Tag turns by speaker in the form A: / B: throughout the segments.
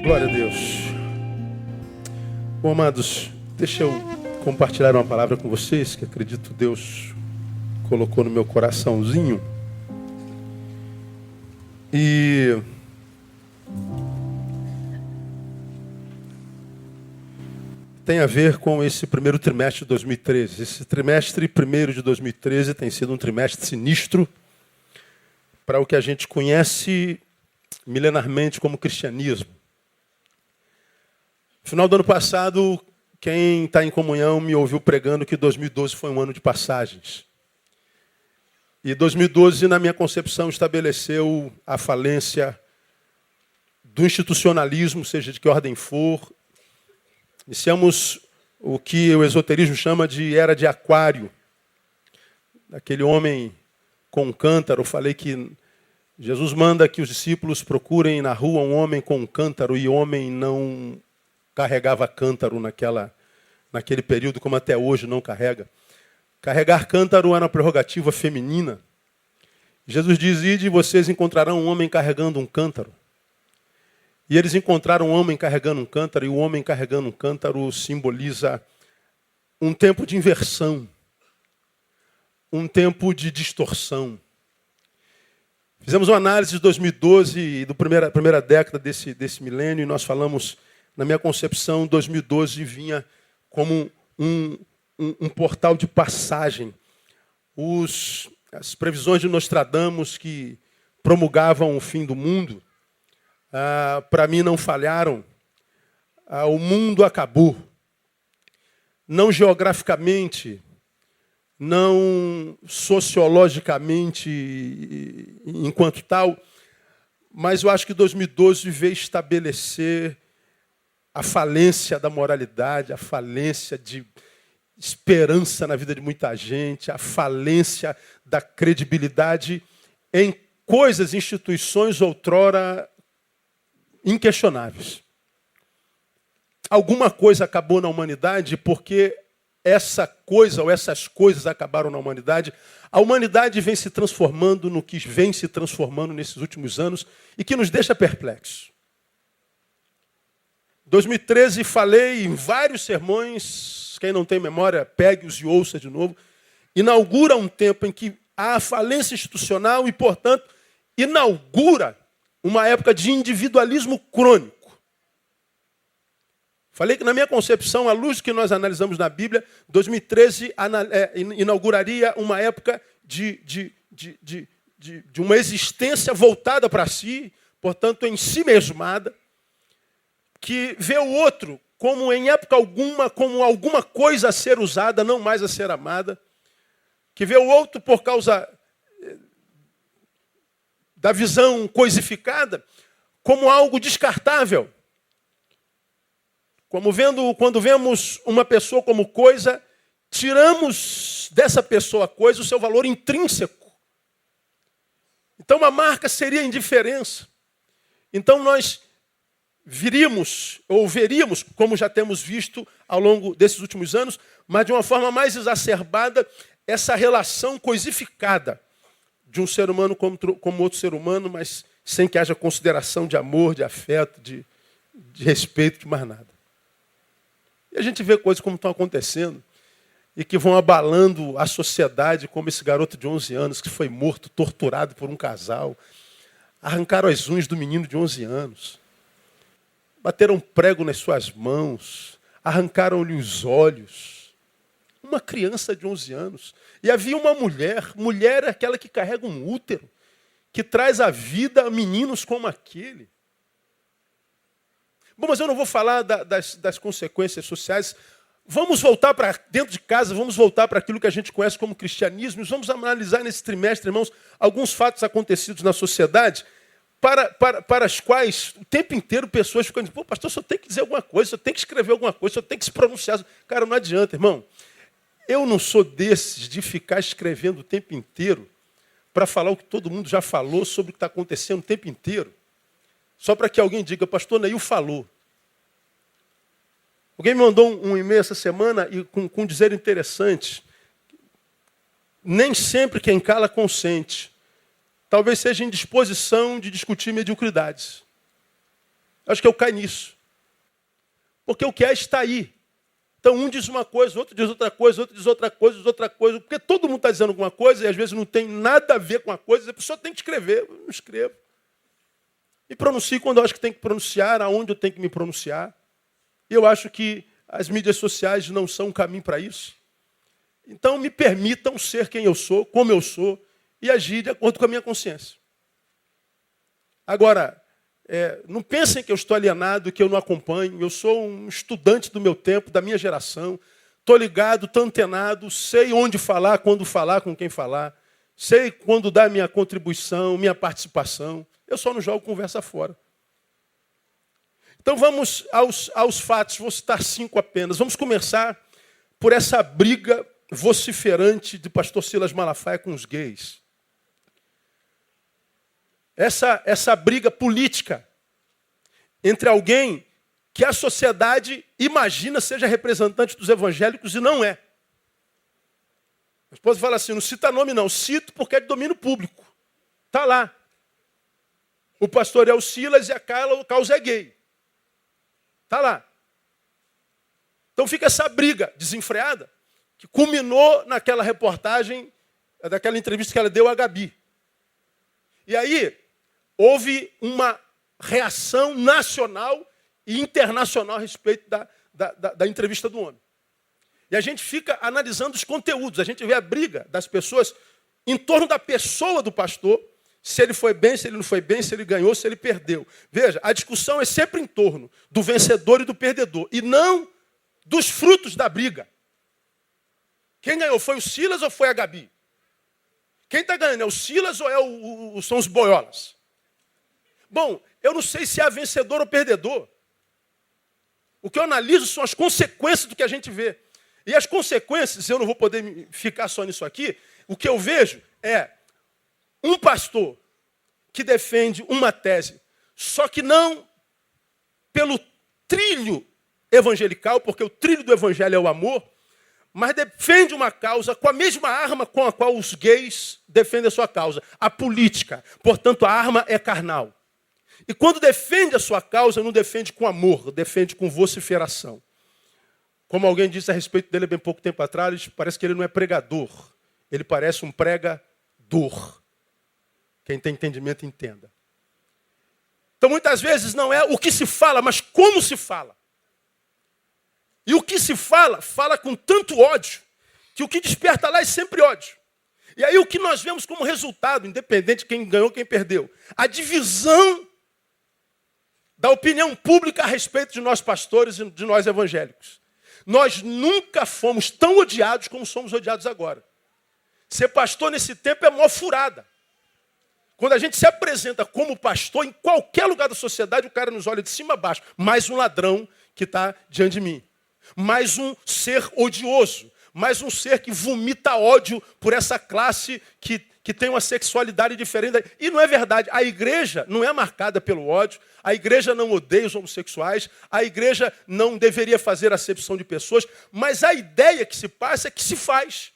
A: Glória a Deus. Bom, amados, deixa eu compartilhar uma palavra com vocês que acredito Deus colocou no meu coraçãozinho. E tem a ver com esse primeiro trimestre de 2013. Esse trimestre primeiro de 2013 tem sido um trimestre sinistro para o que a gente conhece milenarmente como cristianismo. No final do ano passado, quem está em comunhão me ouviu pregando que 2012 foi um ano de passagens. E 2012, na minha concepção, estabeleceu a falência do institucionalismo, seja de que ordem for. Iniciamos o que o esoterismo chama de era de aquário. Aquele homem com um cântaro, eu falei que Jesus manda que os discípulos procurem na rua um homem com um cântaro, e o homem não carregava cântaro naquele período, como até hoje não carrega. Carregar cântaro era uma prerrogativa feminina. Jesus diz: ide, vocês encontrarão um homem carregando um cântaro. E eles encontraram um homem carregando um cântaro, e o homem carregando um cântaro simboliza um tempo de inversão, um tempo de distorção. Fizemos uma análise de 2012 e da primeira década desse milênio, e nós falamos, na minha concepção, 2012 vinha como um portal de passagem. As previsões de Nostradamus que promulgavam o fim do mundo, para mim não falharam. O mundo acabou. Não geograficamente, não sociologicamente enquanto tal, mas eu acho que 2012 veio estabelecer a falência da moralidade, a falência de esperança na vida de muita gente, a falência da credibilidade em coisas, instituições outrora inquestionáveis. Alguma coisa acabou na humanidade porque essa coisa ou essas coisas acabaram na humanidade. A humanidade vem se transformando no que vem se transformando nesses últimos anos e que nos deixa perplexos. 2013 falei em vários sermões, quem não tem memória, pegue-os e ouça de novo. Inaugura um tempo em que há falência institucional e, portanto, inaugura uma época de individualismo crônico. Falei que, na minha concepção, à luz do que nós analisamos na Bíblia, 2013 inauguraria uma época de uma existência voltada para si, portanto, em si mesmada, que vê o outro como, em época alguma, como alguma coisa a ser usada, não mais a ser amada, que vê o outro por causa da visão coisificada como algo descartável. Quando vemos uma pessoa como coisa, tiramos dessa pessoa coisa o seu valor intrínseco. Então, uma marca seria a indiferença. Então, nós veríamos, como já temos visto ao longo desses últimos anos, mas de uma forma mais exacerbada, essa relação coisificada de um ser humano como outro ser humano, mas sem que haja consideração de amor, de afeto, de respeito, de mais nada. E a gente vê coisas como estão acontecendo e que vão abalando a sociedade, como esse garoto de 11 anos que foi morto, torturado por um casal. Arrancaram as unhas do menino de 11 anos. Bateram prego nas suas mãos. Arrancaram-lhe os olhos. Uma criança de 11 anos. E havia uma mulher é aquela que carrega um útero, que traz à vida meninos como aquele. Bom, mas eu não vou falar das consequências sociais. Vamos voltar para dentro de casa, vamos voltar para aquilo que a gente conhece como cristianismo. Vamos analisar nesse trimestre, irmãos, alguns fatos acontecidos na sociedade para as quais o tempo inteiro pessoas ficam dizendo: pô, pastor, só tem que dizer alguma coisa, só tem que escrever alguma coisa, só tem que se pronunciar. Cara, não adianta, irmão. Eu não sou desses de ficar escrevendo o tempo inteiro para falar o que todo mundo já falou sobre o que está acontecendo o tempo inteiro. Só para que alguém diga: pastor Neil falou. Alguém me mandou um e-mail essa semana e com um dizer interessante. Nem sempre quem cala consente. Talvez seja indisposição de discutir mediocridades. Acho que eu caio nisso. Porque o que é está aí. Então um diz uma coisa, outro diz outra coisa, outro diz outra coisa, diz outra coisa. Porque todo mundo está dizendo alguma coisa e às vezes não tem nada a ver com a coisa. A pessoa tem que escrever. Eu não escrevo. E pronuncio quando eu acho que tem que pronunciar, aonde eu tenho que me pronunciar. E eu acho que as mídias sociais não são um caminho para isso. Então me permitam ser quem eu sou, como eu sou, e agir de acordo com a minha consciência. Agora, não pensem que eu estou alienado, que eu não acompanho. Eu sou um estudante do meu tempo, da minha geração. Estou ligado, estou antenado, sei onde falar, quando falar, com quem falar. Sei quando dar minha contribuição, minha participação. Eu só não jogo conversa fora. Então vamos aos fatos, vou citar 5 apenas. Vamos começar por essa briga vociferante de pastor Silas Malafaia com os gays. Essa briga política entre alguém que a sociedade imagina seja representante dos evangélicos e não é. A esposa fala assim, não cita nome não, cito porque é de domínio público. Está lá. O pastor é o Silas e a causa é gay. Está lá. Então fica essa briga desenfreada, que culminou naquela reportagem, daquela entrevista que ela deu à Gabi. E aí, houve uma reação nacional e internacional a respeito da entrevista do homem. E a gente fica analisando os conteúdos, a gente vê a briga das pessoas em torno da pessoa do pastor, se ele foi bem, se ele não foi bem, se ele ganhou, se ele perdeu. Veja, a discussão é sempre em torno do vencedor e do perdedor, e não dos frutos da briga. Quem ganhou, foi o Silas ou foi a Gabi? Quem está ganhando, é o Silas ou são os boiolas? Bom, eu não sei se há vencedor ou perdedor. O que eu analiso são as consequências do que a gente vê. E as consequências, eu não vou poder ficar só nisso aqui, o que eu vejo é um pastor que defende uma tese, só que não pelo trilho evangelical, porque o trilho do evangelho é o amor, mas defende uma causa com a mesma arma com a qual os gays defendem a sua causa, a política. Portanto, a arma é carnal. E quando defende a sua causa, não defende com amor, defende com vociferação. Como alguém disse a respeito dele há bem pouco tempo atrás, parece que ele não é pregador, ele parece um pregador. Quem tem entendimento, entenda. Então, muitas vezes, não é o que se fala, mas como se fala. E o que se fala, fala com tanto ódio, que o que desperta lá é sempre ódio. E aí o que nós vemos como resultado, independente de quem ganhou, quem perdeu, a divisão da opinião pública a respeito de nós pastores e de nós evangélicos. Nós nunca fomos tão odiados como somos odiados agora. Ser pastor nesse tempo é mó furada. Quando a gente se apresenta como pastor, em qualquer lugar da sociedade, o cara nos olha de cima a baixo. Mais um ladrão que está diante de mim. Mais um ser odioso. Mais um ser que vomita ódio por essa classe que tem uma sexualidade diferente. E não é verdade. A igreja não é marcada pelo ódio. A igreja não odeia os homossexuais. A igreja não deveria fazer acepção de pessoas. Mas a ideia que se passa é que se faz.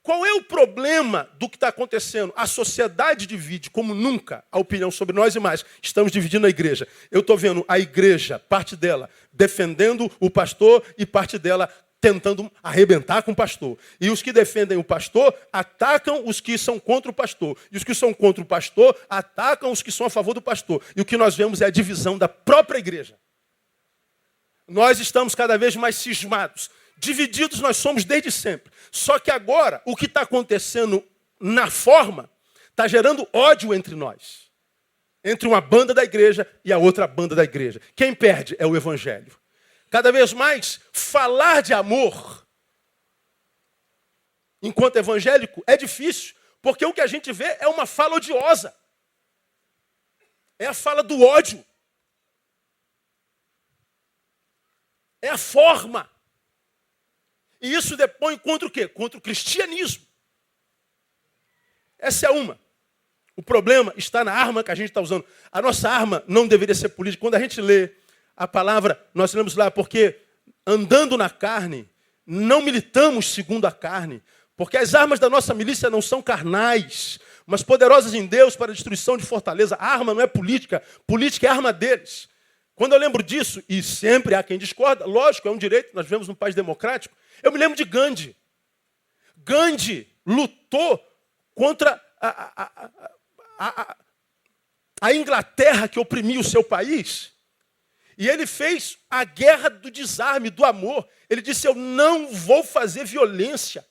A: Qual é o problema do que está acontecendo? A sociedade divide como nunca a opinião sobre nós e mais. Estamos dividindo a igreja. Eu estou vendo a igreja, parte dela, defendendo o pastor e parte dela tentando arrebentar com o pastor. E os que defendem o pastor atacam os que são contra o pastor. E os que são contra o pastor atacam os que são a favor do pastor. E o que nós vemos é a divisão da própria igreja. Nós estamos cada vez mais cismados. Divididos nós somos desde sempre. Só que agora, o que está acontecendo na forma, está gerando ódio entre nós. Entre uma banda da igreja e a outra banda da igreja. Quem perde é o evangelho. Cada vez mais, falar de amor, enquanto evangélico, é difícil. Porque o que a gente vê é uma fala odiosa. É a fala do ódio. É a forma. E isso depõe contra o quê? Contra o cristianismo. Essa é uma. O problema está na arma que a gente está usando. A nossa arma não deveria ser política. Quando a gente lê a palavra, nós lemos lá, porque andando na carne, não militamos segundo a carne. Porque as armas da nossa milícia não são carnais, mas poderosas em Deus para a destruição de fortaleza. A arma não é política, política é a arma deles. Quando eu lembro disso, e sempre há quem discorda, lógico, é um direito, nós vivemos num país democrático, eu me lembro de Gandhi. Gandhi lutou contra a Inglaterra que oprimia o seu país. E ele fez a guerra do desarme, do amor. Ele disse, eu não vou fazer violência.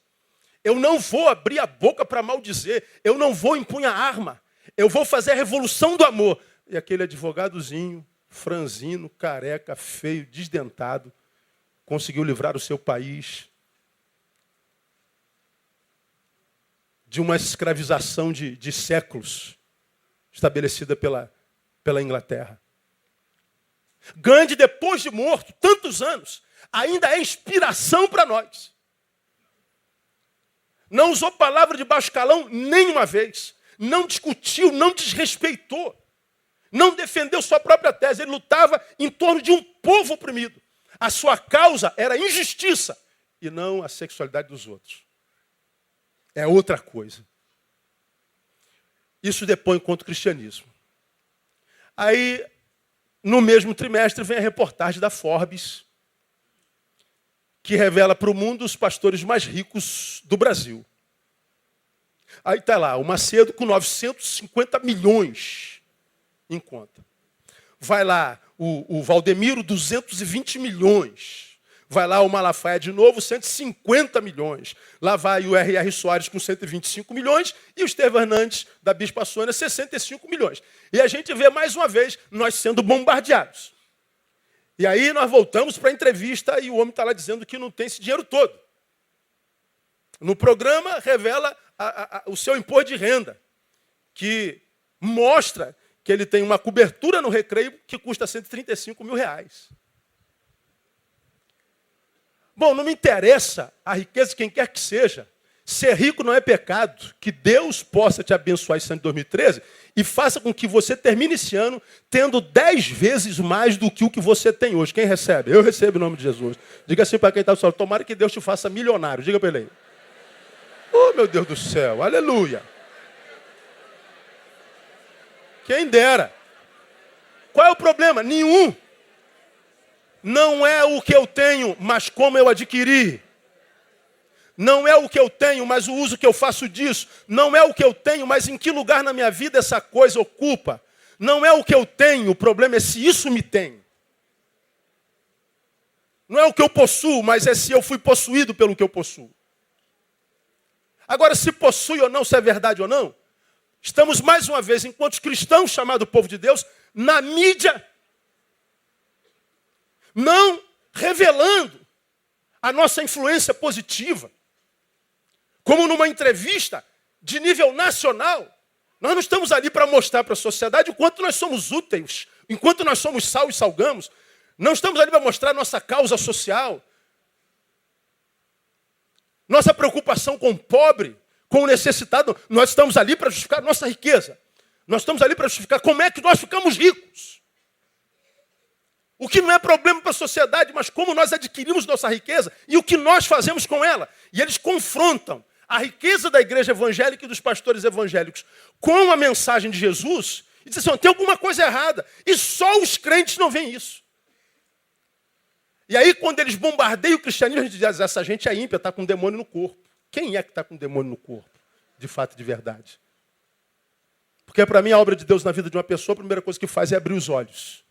A: Eu não vou abrir a boca para maldizer. Eu não vou empunhar arma. Eu vou fazer a revolução do amor. E aquele advogadozinho, franzino, careca, feio, desdentado, conseguiu livrar o seu país de uma escravização de séculos estabelecida pela Inglaterra. Gandhi, depois de morto, tantos anos, ainda é inspiração para nós. Não usou palavra de baixo calão nenhuma vez. Não discutiu, não desrespeitou. Não defendeu sua própria tese. Ele lutava em torno de um povo oprimido. A sua causa era a injustiça e não a sexualidade dos outros. É outra coisa. Isso depõe contra o cristianismo. Aí, no mesmo trimestre, vem a reportagem da Forbes, que revela para o mundo os pastores mais ricos do Brasil. Aí está lá, o Macedo com 950 milhões em conta. Vai lá o Valdemiro, 220 milhões. Vai lá o Malafaia de novo, 150 milhões. Lá vai o R.R. Soares com 125 milhões e o Estevão Hernandes, da Bispa Sônia, 65 milhões. E a gente vê mais uma vez nós sendo bombardeados. E aí nós voltamos para a entrevista e o homem está lá dizendo que não tem esse dinheiro todo. No programa revela o seu imposto de renda, que mostra que ele tem uma cobertura no Recreio que custa 135 mil reais. Bom, não me interessa a riqueza de quem quer que seja. Ser rico não é pecado. Que Deus possa te abençoar esse ano de 2013 e faça com que você termine esse ano tendo 10 vezes mais do que o que você tem hoje. Quem recebe? Eu recebo em nome de Jesus. Diga assim para quem está falando, tomara que Deus te faça milionário. Diga para ele aí. Oh, meu Deus do céu, aleluia. Quem dera. Qual é o problema? Nenhum. Não é o que eu tenho, mas como eu adquiri. Não é o que eu tenho, mas o uso que eu faço disso. Não é o que eu tenho, mas em que lugar na minha vida essa coisa ocupa. Não é o que eu tenho, o problema é se isso me tem. Não é o que eu possuo, mas é se eu fui possuído pelo que eu possuo. Agora, se possui ou não, se é verdade ou não, estamos mais uma vez, enquanto cristãos chamados povo de Deus, na mídia, não revelando a nossa influência positiva. Como numa entrevista de nível nacional, nós não estamos ali para mostrar para a sociedade o quanto nós somos úteis, enquanto nós somos sal e salgamos. Não estamos ali para mostrar nossa causa social, nossa preocupação com o pobre, com o necessitado. Nós estamos ali para justificar nossa riqueza. Nós estamos ali para justificar como é que nós ficamos ricos. O que não é problema para a sociedade, mas como nós adquirimos nossa riqueza e o que nós fazemos com ela. E eles confrontam a riqueza da igreja evangélica e dos pastores evangélicos com a mensagem de Jesus e dizem assim, tem alguma coisa errada. E só os crentes não veem isso. E aí, quando eles bombardeiam o cristianismo, a gente diz, essa gente é ímpia, está com um demônio no corpo. Quem é que está com um demônio no corpo? De fato e de verdade. Porque para mim a obra de Deus na vida de uma pessoa, a primeira coisa que faz é abrir os olhos.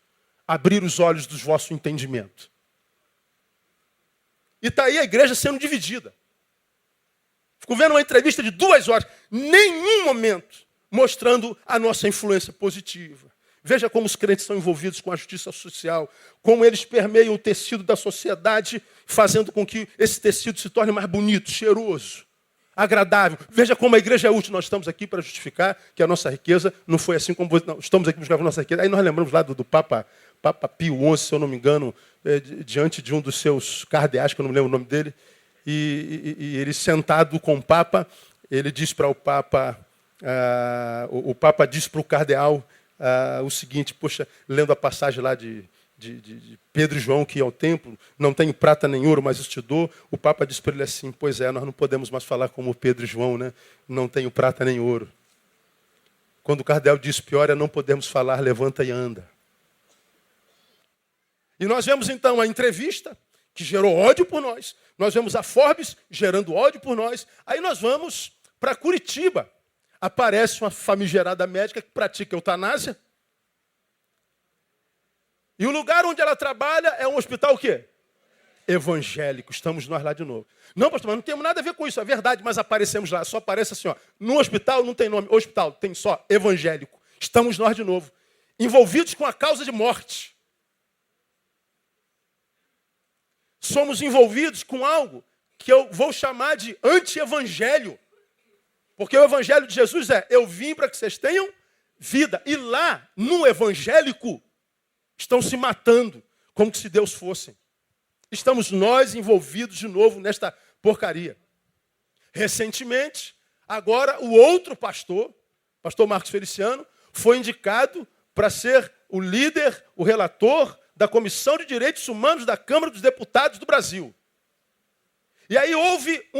A: Abrir os olhos do vosso entendimento. E está aí a igreja sendo dividida. Fico vendo uma entrevista de 2 horas, nenhum momento mostrando a nossa influência positiva. Veja como os crentes são envolvidos com a justiça social, como eles permeiam o tecido da sociedade, fazendo com que esse tecido se torne mais bonito, cheiroso, agradável. Veja como a igreja é útil. Nós estamos aqui para justificar que a nossa riqueza não foi assim como... Não, estamos aqui para justificar a nossa riqueza. Aí nós lembramos lá do Papa Pio XI, se eu não me engano, diante de um dos seus cardeais, que eu não me lembro o nome dele, e ele sentado com o Papa, ele diz para o Papa diz para o cardeal o seguinte, poxa, lendo a passagem lá de Pedro e João, que ia ao templo, não tenho prata nem ouro, mas isso te dou. O Papa diz para ele assim, pois é, nós não podemos mais falar como Pedro e João, né? Não tenho prata nem ouro. Quando o cardeal diz pior é não podemos falar, levanta e anda. E nós vemos então a entrevista, que gerou ódio por nós. Nós vemos a Forbes gerando ódio por nós. Aí nós vamos para Curitiba. Aparece uma famigerada médica que pratica eutanásia. E o lugar onde ela trabalha é um hospital o quê? Evangélico. Estamos nós lá de novo. Não, pastor, mas não temos nada a ver com isso. É verdade, mas aparecemos lá. Só aparece assim, ó. No hospital não tem nome. Hospital tem só evangélico. Estamos nós de novo. Envolvidos com a causa de morte. Somos envolvidos com algo que eu vou chamar de anti-evangelho. Porque o evangelho de Jesus é, eu vim para que vocês tenham vida. E lá, no evangélico, estão se matando, como se Deus fossem. Estamos nós envolvidos de novo nesta porcaria. Recentemente, agora o outro pastor, pastor Marcos Feliciano, foi indicado para ser o líder, o relator da Comissão de Direitos Humanos da Câmara dos Deputados do Brasil. E aí houve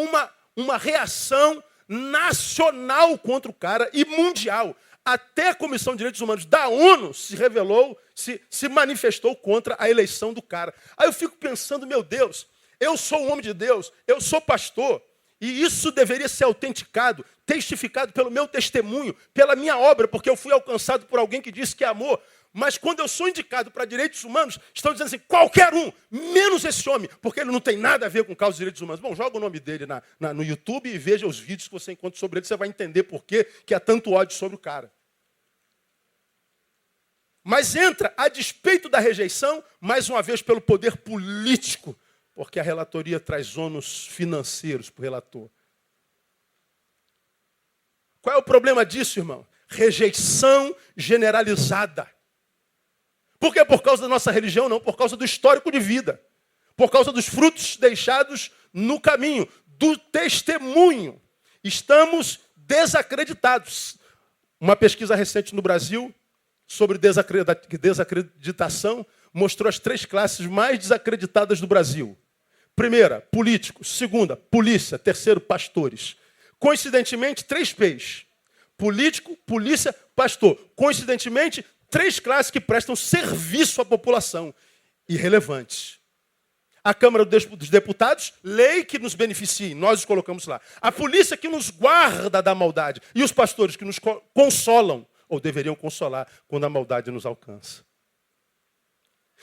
A: uma reação nacional contra o cara e mundial. Até a Comissão de Direitos Humanos da ONU se revelou, se manifestou contra a eleição do cara. Aí eu fico pensando, meu Deus, eu sou um homem de Deus, eu sou pastor, e isso deveria ser autenticado, testificado pelo meu testemunho, pela minha obra, porque eu fui alcançado por alguém que disse que amou. Mas quando eu sou indicado para direitos humanos, estão dizendo assim, qualquer um, menos esse homem, porque ele não tem nada a ver com causa de direitos humanos. Bom, joga o nome dele no YouTube e veja os vídeos que você encontra sobre ele, você vai entender por que há tanto ódio sobre o cara. Mas entra, a despeito da rejeição, mais uma vez pelo poder político, porque a relatoria traz ônus financeiros para o relator. Qual é o problema disso, irmão? Rejeição generalizada. Por quê? Por causa da nossa religião? Não, por causa do histórico de vida. Por causa dos frutos deixados no caminho, do testemunho. Estamos desacreditados. Uma pesquisa recente no Brasil sobre desacreditação mostrou as 3 classes mais desacreditadas do Brasil. Primeira, políticos. Segunda, polícia. Terceiro, pastores. Coincidentemente, 3 P's. Político, polícia, pastor. Coincidentemente, 3 classes que prestam serviço à população. Irrelevantes. A Câmara dos Deputados, lei que nos beneficie, nós os colocamos lá. A polícia que nos guarda da maldade. E os pastores que nos consolam, ou deveriam consolar, quando a maldade nos alcança.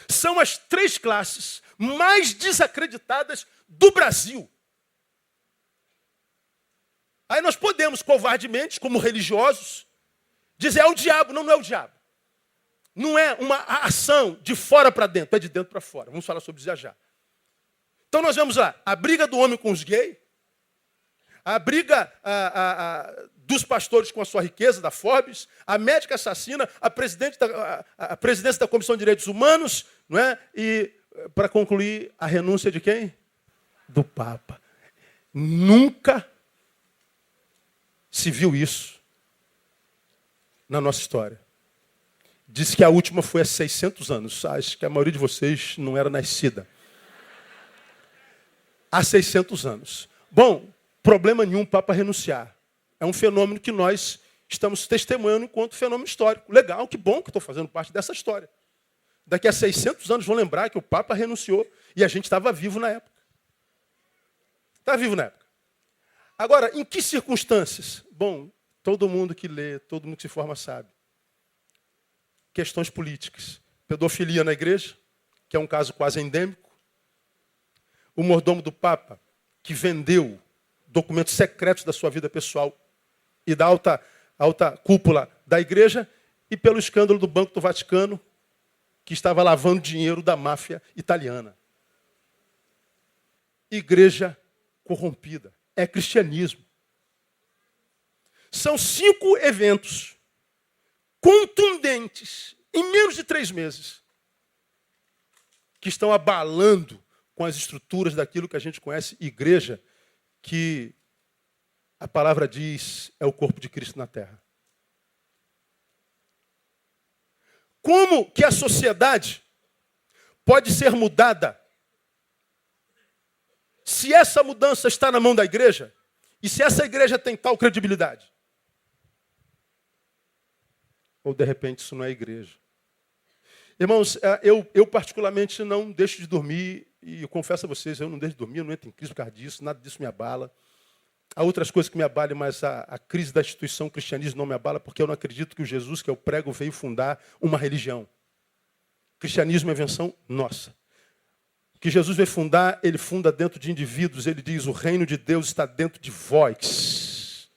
A: São as 3 classes mais desacreditadas do Brasil. Aí nós podemos, covardemente, como religiosos, dizer, é o diabo. Não, não é o diabo. Não é uma ação de fora para dentro, é de dentro para fora. Vamos falar sobre isso já. Então nós vemos lá, a briga do homem com os gays, a briga dos pastores com a sua riqueza, da Forbes, a médica assassina, a presidência da Comissão de Direitos Humanos, não é? E, para concluir, a renúncia de quem? Do Papa. Nunca se viu isso na nossa história. Diz que a última foi há 600 anos. Acho que a maioria de vocês não era nascida. Há 600 anos. Bom, problema nenhum o Papa renunciar. É um fenômeno que nós estamos testemunhando enquanto fenômeno histórico. Legal, que bom que eu estou fazendo parte dessa história. Daqui a 600 anos vão lembrar que o Papa renunciou e a gente estava vivo na época. Estava vivo na época. Agora, em que circunstâncias? Bom, todo mundo que lê, todo mundo que se forma sabe. Questões políticas. Pedofilia na igreja, que é um caso quase endêmico. O mordomo do Papa, que vendeu documentos secretos da sua vida pessoal e da alta cúpula da igreja, e pelo escândalo do Banco do Vaticano, que estava lavando dinheiro da máfia italiana. Igreja corrompida. É cristianismo. São 5 eventos contundentes, em menos de 3 meses, que estão abalando com as estruturas daquilo que a gente conhece, igreja, que a palavra diz é o corpo de Cristo na terra. Como que a sociedade pode ser mudada se essa mudança está na mão da igreja e se essa igreja tem tal credibilidade? Ou de repente isso não é igreja. Irmãos, eu particularmente não deixo de dormir, e eu confesso a vocês, eu não deixo de dormir, eu não entro em crise por causa disso, nada disso me abala. Há outras coisas que me abalem, mas a crise da instituição o cristianismo não me abala, porque eu não acredito que o Jesus que eu prego veio fundar uma religião. O cristianismo é invenção nossa. O que Jesus veio fundar, ele funda dentro de indivíduos, ele diz, o reino de Deus está dentro de vós.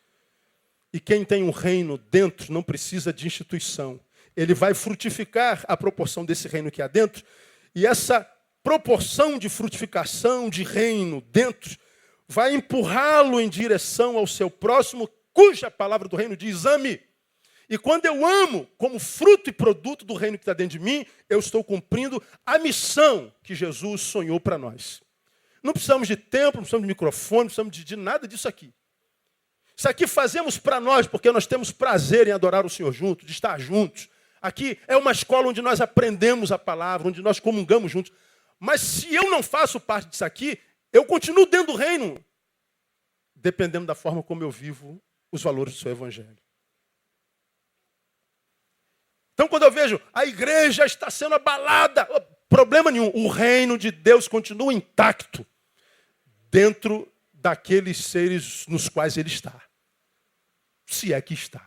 A: E quem tem um reino dentro não precisa de instituição. Ele vai frutificar a proporção desse reino que há dentro, e essa proporção de frutificação de reino dentro vai empurrá-lo em direção ao seu próximo, cuja palavra do reino diz, ame. E quando eu amo, como fruto e produto do reino que está dentro de mim, eu estou cumprindo a missão que Jesus sonhou para nós. Não precisamos de templo, não precisamos de microfone, não precisamos de nada disso aqui. Isso aqui fazemos para nós, porque nós temos prazer em adorar o Senhor juntos, de estar juntos. Aqui é uma escola onde nós aprendemos a palavra, onde nós comungamos juntos. Mas se eu não faço parte disso aqui, eu continuo dentro do reino, dependendo da forma como eu vivo os valores do seu evangelho. Então, quando eu vejo a igreja está sendo abalada, problema nenhum, o reino de Deus continua intacto dentro daqueles seres nos quais ele está. Se é que está.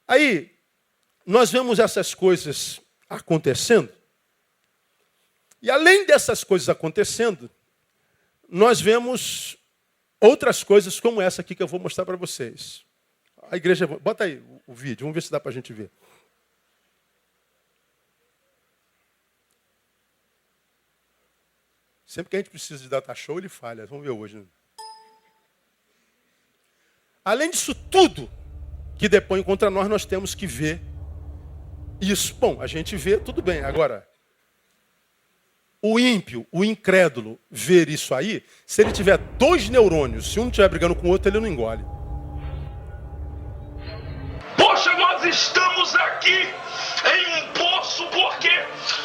A: Aí, nós vemos essas coisas acontecendo, e além dessas coisas acontecendo, nós vemos outras coisas como essa aqui que eu vou mostrar para vocês. A igreja, bota aí o vídeo, vamos ver se dá para a gente ver. Sempre que a gente precisa de data show, ele falha. Vamos ver hoje. Né? Além disso tudo que depõe contra nós, nós temos que ver isso. Bom, a gente vê, tudo bem. Agora, o ímpio, o incrédulo, ver isso aí, se ele tiver 2 neurônios, se um estiver brigando com o outro, ele não engole.
B: Poxa, nós estamos aqui em um poço porque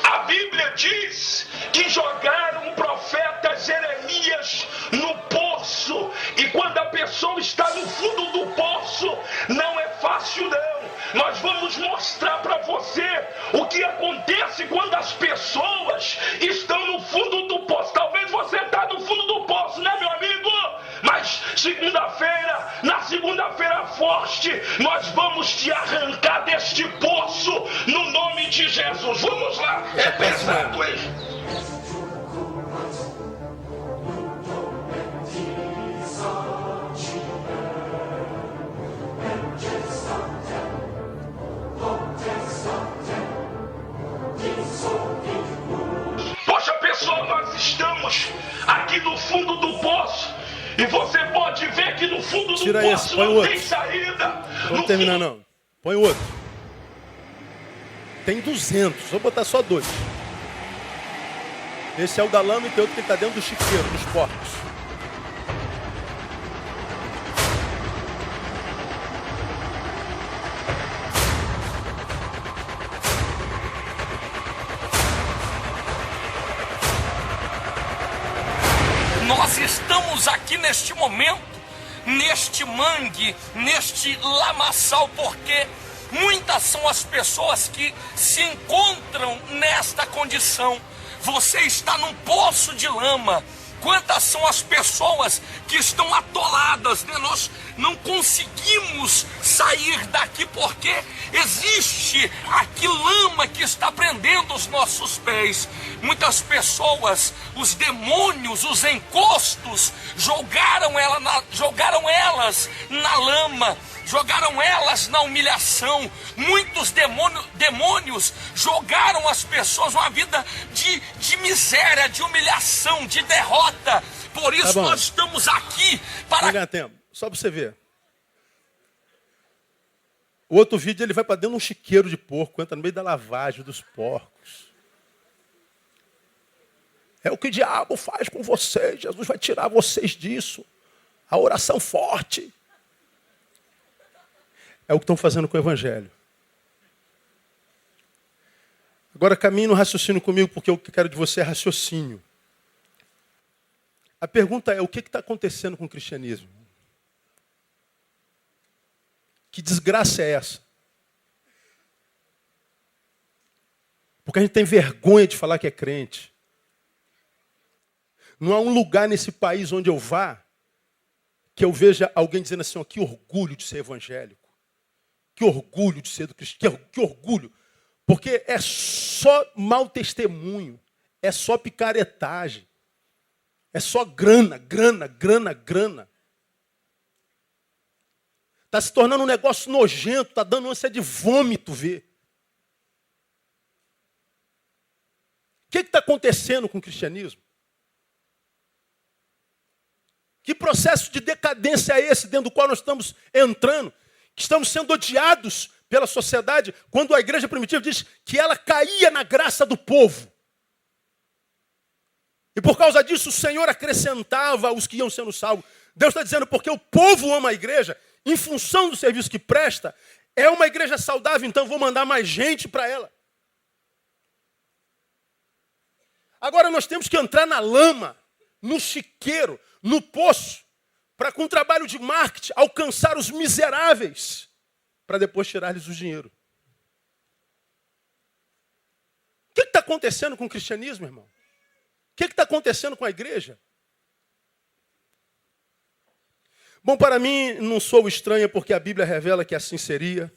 B: a Bíblia diz que jogaram o profeta Jeremias no poço. E quando a pessoa está no fundo do poço, não é fácil não. Nós vamos mostrar para você o que acontece quando as pessoas estão no fundo do poço. Talvez você está no fundo do poço, né, meu amigo? Mas segunda-feira, na segunda-feira forte, nós vamos te arrancar deste poço no nome de Jesus. Vamos lá, é pesado, hein? Poxa, pessoal, nós estamos aqui no fundo do poço. E você pode ver que no fundo do poço não tem saída.
A: Não terminar não. Põe o outro. Tem 200. Vou botar só 2. Esse é o da lama e tem outro que está dentro do chiqueiro, dos porcos.
C: Nós estamos aqui neste momento, neste mangue, neste lamaçal, porque muitas são as pessoas que se encontram nesta condição. Você está num poço de lama. Quantas são as pessoas que estão atoladas, né? Nós não conseguimos sair daqui porque existe aqui lama que está prendendo os nossos pés. Muitas pessoas, os demônios, os encostos, jogaram elas na lama, jogaram elas na humilhação. Muitos demônios jogaram as pessoas uma vida de miséria, de humilhação, de derrota. Por isso nós estamos aqui para...
A: Não ganha tempo, só para você ver. O outro vídeo ele vai para dentro de um chiqueiro de porco, entra no meio da lavagem dos porcos. É o que o diabo faz com vocês. Jesus vai tirar vocês disso. A oração forte. É o que estão fazendo com o evangelho. Agora caminhe no raciocínio comigo, porque o que eu quero de você é raciocínio. A pergunta é, o que está acontecendo com o cristianismo? Que desgraça é essa? Porque a gente tem vergonha de falar que é crente. Não há um lugar nesse país onde eu vá que eu veja alguém dizendo assim, ó, que orgulho de ser evangélico. Que orgulho de ser do cristiano. Que orgulho. Porque é só mau testemunho. É só picaretagem. É só grana, grana, grana, grana. Está se tornando um negócio nojento, está dando ânsia de vômito ver. O que está acontecendo com o cristianismo? Que processo de decadência é esse dentro do qual nós estamos entrando? Que estamos sendo odiados pela sociedade, quando a igreja primitiva diz que ela caía na graça do povo. E por causa disso o Senhor acrescentava os que iam sendo salvos. Deus está dizendo, porque o povo ama a igreja, em função do serviço que presta, é uma igreja saudável, então vou mandar mais gente para ela. Agora nós temos que entrar na lama, no chiqueiro, no poço, para com o trabalho de marketing alcançar os miseráveis, para depois tirar-lhes o dinheiro. O que está acontecendo com o cristianismo, irmão? O que está acontecendo com a igreja? Bom, para mim não sou estranha, porque a Bíblia revela que assim seria,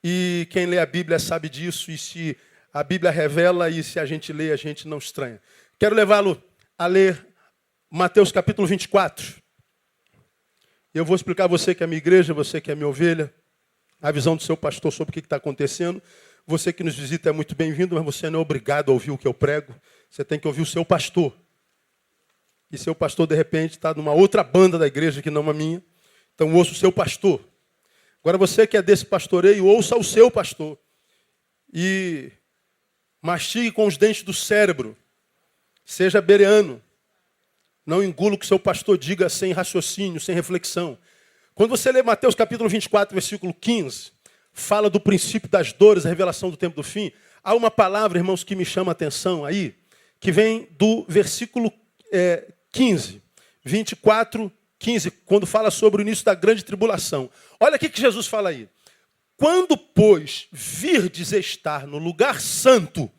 A: e quem lê a Bíblia sabe disso, e se a Bíblia revela e se a gente lê, a gente não estranha. Quero levá-lo a ler Mateus capítulo 24. Eu vou explicar a você que é minha igreja, você que é minha ovelha, a visão do seu pastor sobre o que está acontecendo. Você que nos visita é muito bem-vindo, mas você não é obrigado a ouvir o que eu prego. Você tem que ouvir o seu pastor. E seu pastor, de repente, está numa outra banda da igreja que não a minha. Então ouça o seu pastor. Agora você que é desse pastoreio, ouça o seu pastor. E mastigue com os dentes do cérebro. Seja bereano. Não engula o que seu pastor diga sem raciocínio, sem reflexão. Quando você lê Mateus capítulo 24, versículo 15, fala do princípio das dores, a revelação do tempo do fim. Há uma palavra, irmãos, que me chama a atenção aí, que vem do versículo 15, 24, 15, quando fala sobre o início da grande tribulação. Olha o que Jesus fala aí. Quando, pois, virdes estar no lugar santo,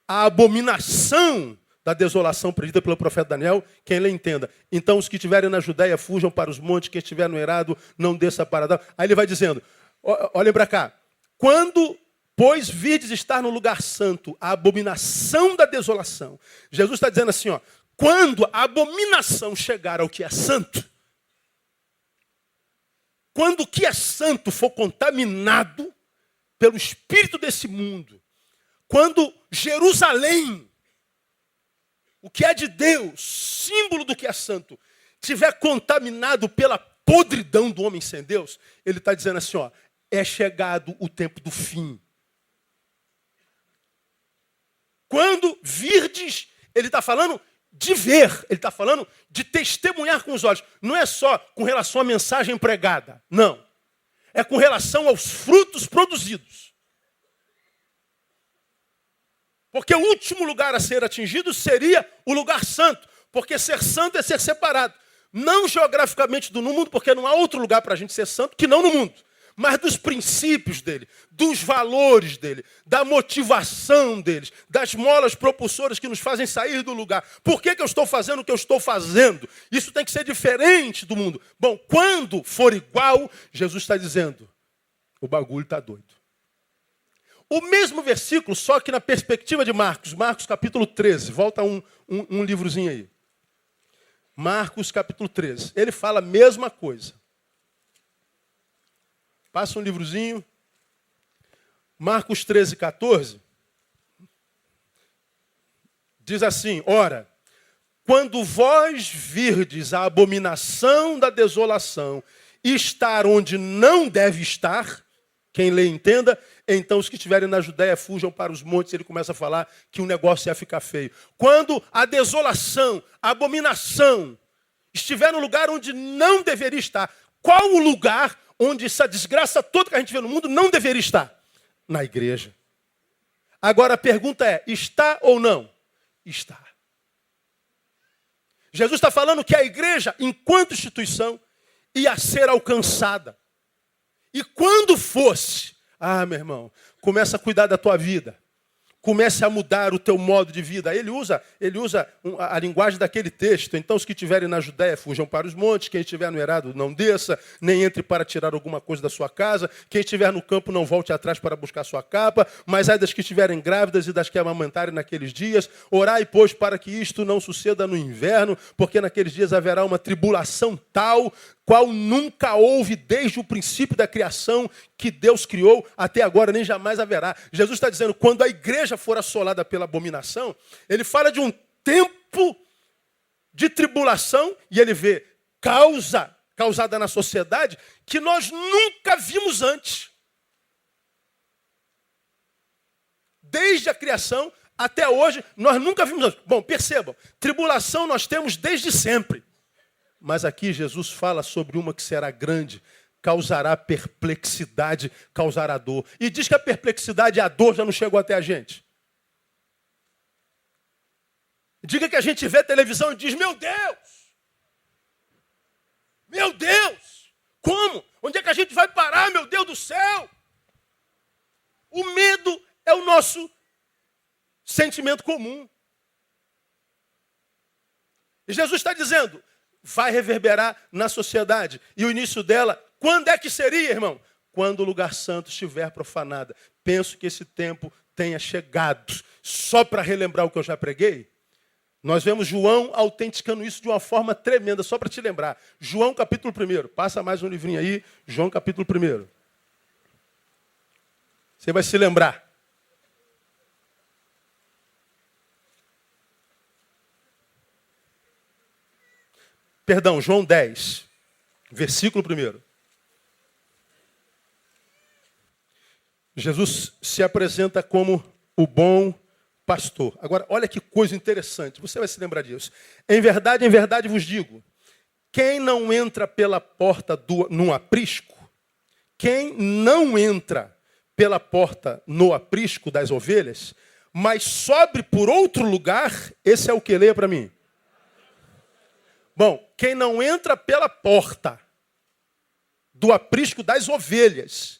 A: a abominação da desolação predita pelo profeta Daniel, quem lê entenda. Então os que estiverem na Judéia fujam para os montes, quem estiver no eirado não desça para dar. Aí ele vai dizendo, olhem para cá. Quando, pois, virdes estar no lugar santo, a abominação da desolação. Jesus está dizendo assim, ó, quando a abominação chegar ao que é santo, quando o que é santo for contaminado pelo espírito desse mundo, quando Jerusalém, o que é de Deus, símbolo do que é santo, estiver contaminado pela podridão do homem sem Deus, ele está dizendo assim, ó, é chegado o tempo do fim. Quando virdes, ele está falando de ver, ele está falando de testemunhar com os olhos. Não é só com relação à mensagem pregada, não. É com relação aos frutos produzidos. Porque o último lugar a ser atingido seria o lugar santo. Porque ser santo é ser separado. Não geograficamente do mundo, porque não há outro lugar para a gente ser santo que não no mundo. Mas dos princípios dele, dos valores dele, da motivação deles, das molas propulsoras que nos fazem sair do lugar. Por que eu estou fazendo o que eu estou fazendo? Isso tem que ser diferente do mundo. Bom, quando for igual, Jesus está dizendo, o bagulho está doido. O mesmo versículo, só que na perspectiva de Marcos. Marcos capítulo 13. Volta um livrozinho aí. Marcos capítulo 13. Ele fala a mesma coisa. Passa um livrozinho. Marcos 13, 14. Diz assim, ora, quando vós virdes a abominação da desolação estar onde não deve estar, quem lê entenda, então os que estiverem na Judéia fujam para os montes. Ele começa a falar que o negócio ia ficar feio. Quando a desolação, a abominação estiver no lugar onde não deveria estar, qual o lugar onde essa desgraça toda que a gente vê no mundo não deveria estar? Na igreja. Agora a pergunta é, está ou não? Está. Jesus está falando que a igreja, enquanto instituição, ia ser alcançada. E quando fosse, meu irmão, começa a cuidar da tua vida. comece a mudar o teu modo de vida. Ele usa a linguagem daquele texto. Então, os que estiverem na Judéia, fujam para os montes. Quem estiver no eirado, não desça, nem entre para tirar alguma coisa da sua casa. Quem estiver no campo, não volte atrás para buscar sua capa. Mas ai das que estiverem grávidas e das que amamentarem naqueles dias. Orai, pois, para que isto não suceda no inverno, porque naqueles dias haverá uma tribulação tal, qual nunca houve desde o princípio da criação que Deus criou, até agora nem jamais haverá. Jesus está dizendo, quando a igreja for assolada pela abominação, ele fala de um tempo de tribulação, e ele vê causada na sociedade, que nós nunca vimos antes. Desde a criação até hoje, nós nunca vimos antes. Bom, percebam, tribulação nós temos desde sempre. Mas aqui Jesus fala sobre uma que será grande, causará perplexidade, causará dor. E diz que a perplexidade e a dor já não chegou até a gente. Diga que a gente vê televisão e diz, meu Deus, como? Onde é que a gente vai parar, meu Deus do céu? O medo é o nosso sentimento comum. E Jesus está dizendo, vai reverberar na sociedade. E o início dela, quando é que seria, irmão? Quando o lugar santo estiver profanado. Penso que esse tempo tenha chegado. Só para relembrar o que eu já preguei, nós vemos João autenticando isso de uma forma tremenda, só para te lembrar. João capítulo 1. Passa mais um livrinho aí, João capítulo 1. Você vai se lembrar. Perdão, João 10, versículo 1. Jesus se apresenta como o bom pastor. Agora, olha que coisa interessante, você vai se lembrar disso. Em verdade vos digo, quem não entra pela porta num aprisco, quem não entra pela porta no aprisco das ovelhas, mas sobe por outro lugar, esse é o que? Leia para mim. Bom, quem não entra pela porta do aprisco das ovelhas,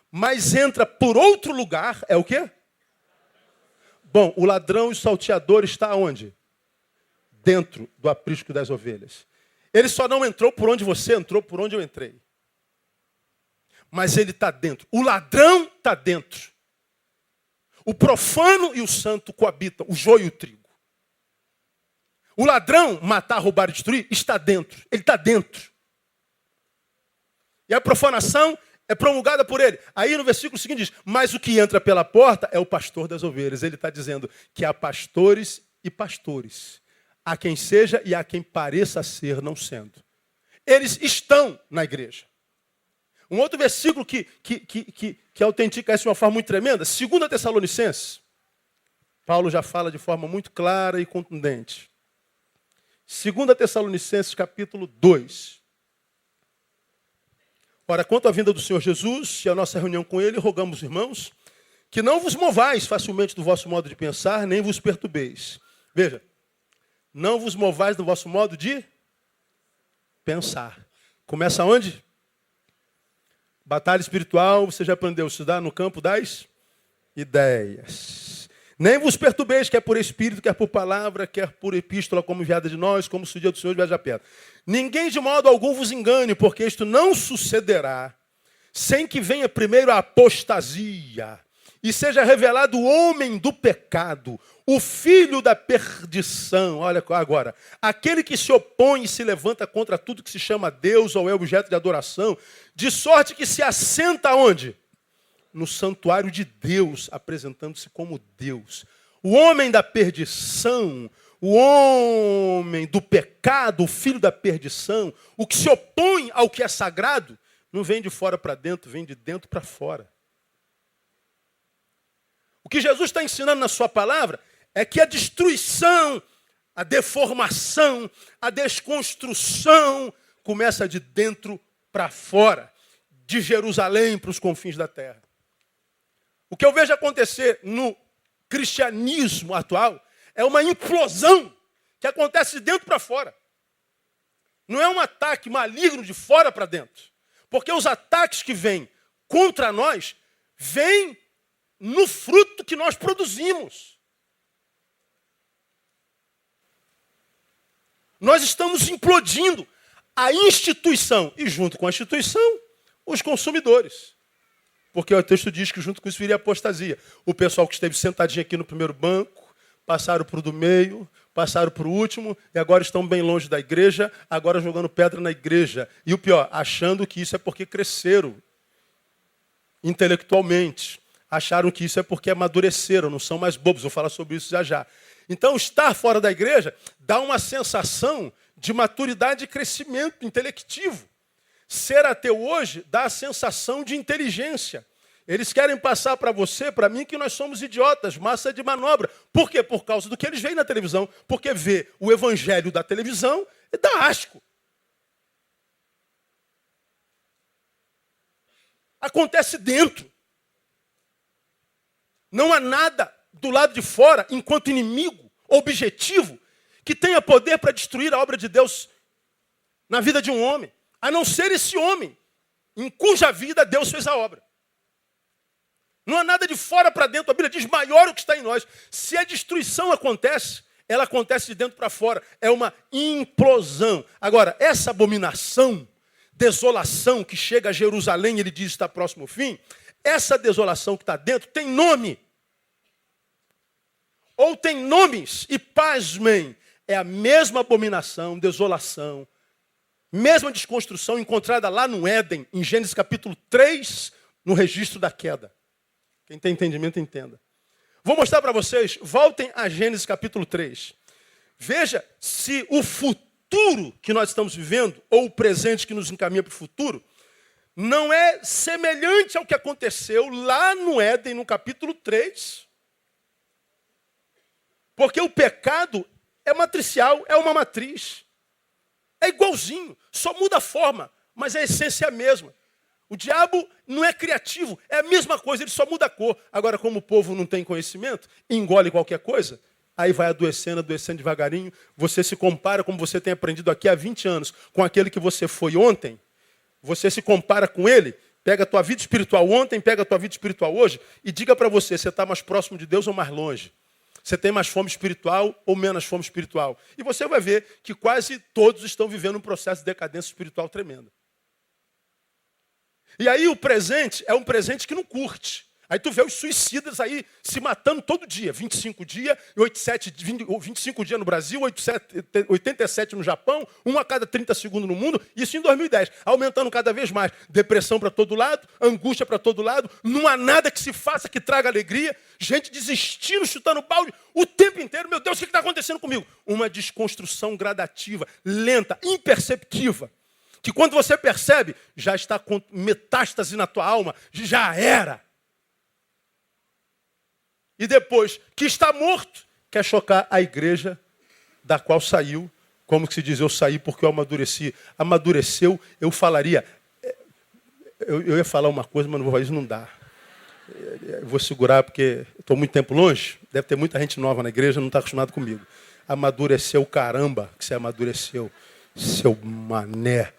A: mas entra por outro lugar, é o quê? Bom, o ladrão e o salteador está onde? Dentro do aprisco das ovelhas. Ele só não entrou por onde você entrou, por onde eu entrei. Mas ele está dentro. O ladrão está dentro. O profano e o santo coabitam, o joio e o trigo. O ladrão, matar, roubar e destruir, está dentro. Ele está dentro. E a profanação é promulgada por ele. Aí no versículo seguinte diz, mas o que entra pela porta é o pastor das ovelhas. Ele está dizendo que há pastores e pastores. Há quem seja e há quem pareça ser não sendo. Eles estão na igreja. Um outro versículo que autentica isso de uma forma muito tremenda, 2 Tessalonicenses. Paulo já fala de forma muito clara e contundente. 2 Tessalonicenses, capítulo 2. Ora, quanto à vinda do Senhor Jesus e a nossa reunião com Ele, rogamos, irmãos, que não vos movais facilmente do vosso modo de pensar, nem vos perturbeis. Veja, não vos movais do vosso modo de pensar. Começa onde? Batalha espiritual, você já aprendeu a estudar no campo das ideias. Nem vos perturbeis, quer por espírito, quer por palavra, quer por epístola, como enviada de nós, como se o dia do Senhor viaja perto. Ninguém de modo algum vos engane, porque isto não sucederá, sem que venha primeiro a apostasia, e seja revelado o homem do pecado, o filho da perdição. Olha agora, aquele que se opõe e se levanta contra tudo que se chama Deus ou é objeto de adoração, de sorte que se assenta onde? No santuário de Deus, apresentando-se como Deus. O homem da perdição, o homem do pecado, o filho da perdição, o que se opõe ao que é sagrado, não vem de fora para dentro, vem de dentro para fora. O que Jesus está ensinando na sua palavra é que a destruição, a deformação, a desconstrução começa de dentro para fora, de Jerusalém para os confins da terra. O que eu vejo acontecer no cristianismo atual é uma implosão que acontece de dentro para fora. Não é um ataque maligno de fora para dentro. Porque os ataques que vêm contra nós vêm no fruto que nós produzimos. Nós estamos implodindo a instituição e, junto com a instituição, os consumidores. Porque o texto diz que junto com isso viria a apostasia. O pessoal que esteve sentadinho aqui no primeiro banco, passaram para o do meio, passaram para o último, e agora estão bem longe da igreja, agora jogando pedra na igreja. E o pior, achando que isso é porque cresceram intelectualmente. Acharam que isso é porque amadureceram, não são mais bobos. Vou falar sobre isso já já. Então, estar fora da igreja dá uma sensação de maturidade e crescimento intelectivo. Ser ateu hoje dá a sensação de inteligência. Eles querem passar para você, para mim, que nós somos idiotas, massa de manobra. Por quê? Por causa do que eles veem na televisão. Porque vê o evangelho da televisão e dá asco. Acontece dentro. Não há nada do lado de fora, enquanto inimigo, objetivo, que tenha poder para destruir a obra de Deus na vida de um homem. A não ser esse homem, em cuja vida Deus fez a obra. Não há nada de fora para dentro. A Bíblia diz, maior o que está em nós. Se a destruição acontece, ela acontece de dentro para fora. É uma implosão. Agora, essa abominação, desolação que chega a Jerusalém, ele diz está próximo ao fim, essa desolação que está dentro tem nome. Ou tem nomes, e pasmem, é a mesma abominação, desolação, mesma desconstrução encontrada lá no Éden, em Gênesis capítulo 3, no registro da queda. Quem tem entendimento, entenda. Vou mostrar para vocês, voltem a Gênesis capítulo 3. Veja se o futuro que nós estamos vivendo, ou o presente que nos encaminha para o futuro, não é semelhante ao que aconteceu lá no Éden, no capítulo 3. Porque o pecado é matricial, é uma matriz. É igualzinho, só muda a forma, mas a essência é a mesma. O diabo não é criativo, é a mesma coisa, ele só muda a cor. Agora, como o povo não tem conhecimento, engole qualquer coisa, aí vai adoecendo, adoecendo devagarinho. Você se compara, como você tem aprendido aqui há 20 anos, com aquele que você foi ontem. Você se compara com ele, pega a tua vida espiritual ontem, pega a tua vida espiritual hoje, e diga para você, você está mais próximo de Deus ou mais longe? Você tem mais fome espiritual ou menos fome espiritual? E você vai ver que quase todos estão vivendo um processo de decadência espiritual tremenda. E aí o presente é um presente que não curte. Aí tu vê os suicidas aí se matando todo dia. 25 dias, 25 dias no Brasil, 87 no Japão, 1 a cada 30 segundos no mundo, isso em 2010. Aumentando cada vez mais. Depressão para todo lado, angústia para todo lado, não há nada que se faça que traga alegria. Gente desistindo, chutando balde o tempo inteiro. Meu Deus, o que está acontecendo comigo? Uma desconstrução gradativa, lenta, imperceptível. Que quando você percebe, já está com metástase na tua alma, já era. E depois que está morto, quer chocar a igreja da qual saiu. Como que se diz, eu saí porque eu amadureci. Amadureceu, eu falaria. Eu ia falar uma coisa, mas não vou fazer, isso não dá. Eu vou segurar porque estou muito tempo longe. Deve ter muita gente nova na igreja, não está acostumado comigo. Amadureceu, caramba, que você amadureceu. Seu mané,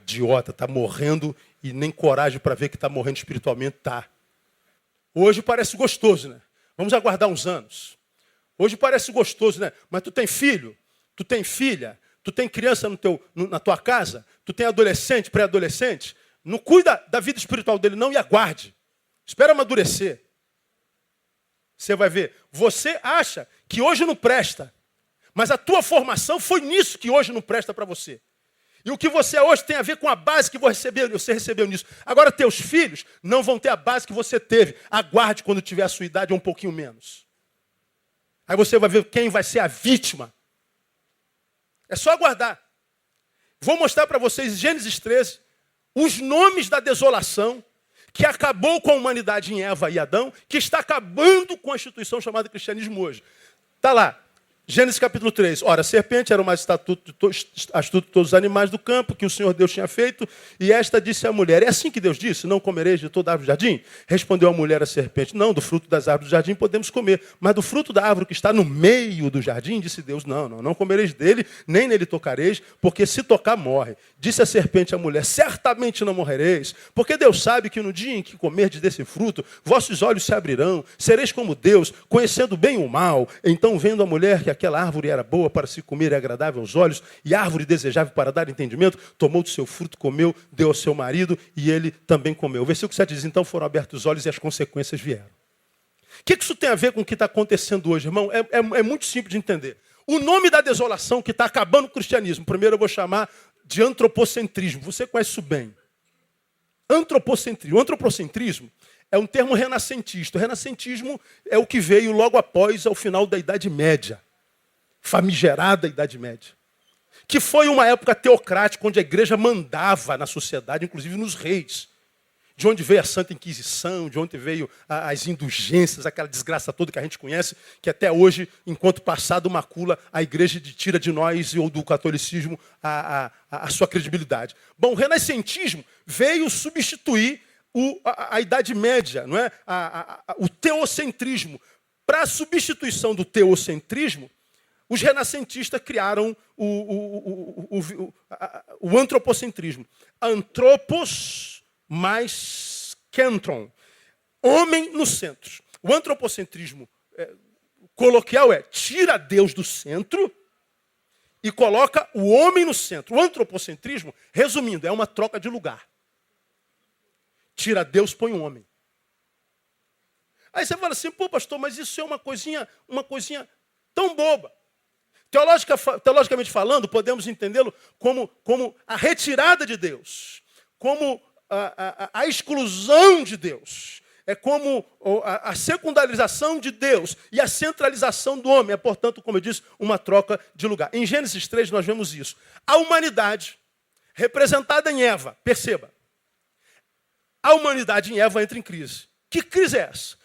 A: idiota, está morrendo e nem coragem para ver que está morrendo espiritualmente, tá. Hoje parece gostoso, né? Vamos aguardar uns anos. Hoje parece gostoso, né? Mas tu tem filho, tu tem filha, tu tem criança na tua casa, tu tem adolescente, pré-adolescente. Não cuida da vida espiritual dele não e aguarde. Espera amadurecer. Você vai ver. Você acha que hoje não presta, mas a tua formação foi nisso que hoje não presta para você. E o que você é hoje tem a ver com a base que você recebeu nisso. Agora, teus filhos não vão ter a base que você teve. Aguarde quando tiver a sua idade ou um pouquinho menos. Aí você vai ver quem vai ser a vítima. É só aguardar. Vou mostrar para vocês, Gênesis 13, os nomes da desolação que acabou com a humanidade em Eva e Adão, que está acabando com a instituição chamada cristianismo hoje. Está lá. Gênesis capítulo 3. Ora, a serpente era o mais astuto de todos os animais do campo que o Senhor Deus tinha feito. E esta disse à mulher, é assim que Deus disse, não comereis de toda árvore do jardim? Respondeu a mulher à serpente, não, do fruto das árvores do jardim podemos comer. Mas do fruto da árvore que está no meio do jardim, disse Deus, não comereis dele, nem nele tocareis, porque se tocar, morre. Disse a serpente à mulher, certamente não morrereis, porque Deus sabe que no dia em que comerdes desse fruto, vossos olhos se abrirão, sereis como Deus, conhecendo bem o mal. Então, vendo a mulher que aquela árvore era boa para se comer e agradável aos olhos, e árvore desejável para dar entendimento, tomou do seu fruto, comeu, deu ao seu marido, e ele também comeu. O versículo 7 diz, então foram abertos os olhos e as consequências vieram. O que isso tem a ver com o que está acontecendo hoje, irmão? É muito simples de entender. O nome da desolação que está acabando com o cristianismo, primeiro eu vou chamar de antropocentrismo. Você conhece isso bem. Antropocentrismo. O antropocentrismo é um termo renascentista. O renascentismo é o que veio logo após, ao final da Idade Média. Famigerada Idade Média. Que foi uma época teocrática, onde a igreja mandava na sociedade, inclusive nos reis. De onde veio a Santa Inquisição, de onde veio as indulgências, aquela desgraça toda que a gente conhece, que até hoje, enquanto passado macula, a igreja tira de nós ou do catolicismo a sua credibilidade. Bom, o renascentismo veio substituir a Idade Média, não é? O teocentrismo. Para a substituição do teocentrismo, os renascentistas criaram o antropocentrismo. Antropos mais kentron. Homem no centro. O antropocentrismo coloquial é tira Deus do centro e coloca o homem no centro. O antropocentrismo, resumindo, é uma troca de lugar. Tira Deus, põe o homem. Aí você fala assim, pô, pastor, mas isso é uma coisinha tão boba. Teologicamente falando, podemos entendê-lo como a retirada de Deus, como a exclusão de Deus. É como a secundarização de Deus e a centralização do homem. É, portanto, como eu disse, uma troca de lugar. Em Gênesis 3 nós vemos isso. A humanidade, representada em Eva, perceba, a humanidade em Eva entra em crise. Que crise é essa?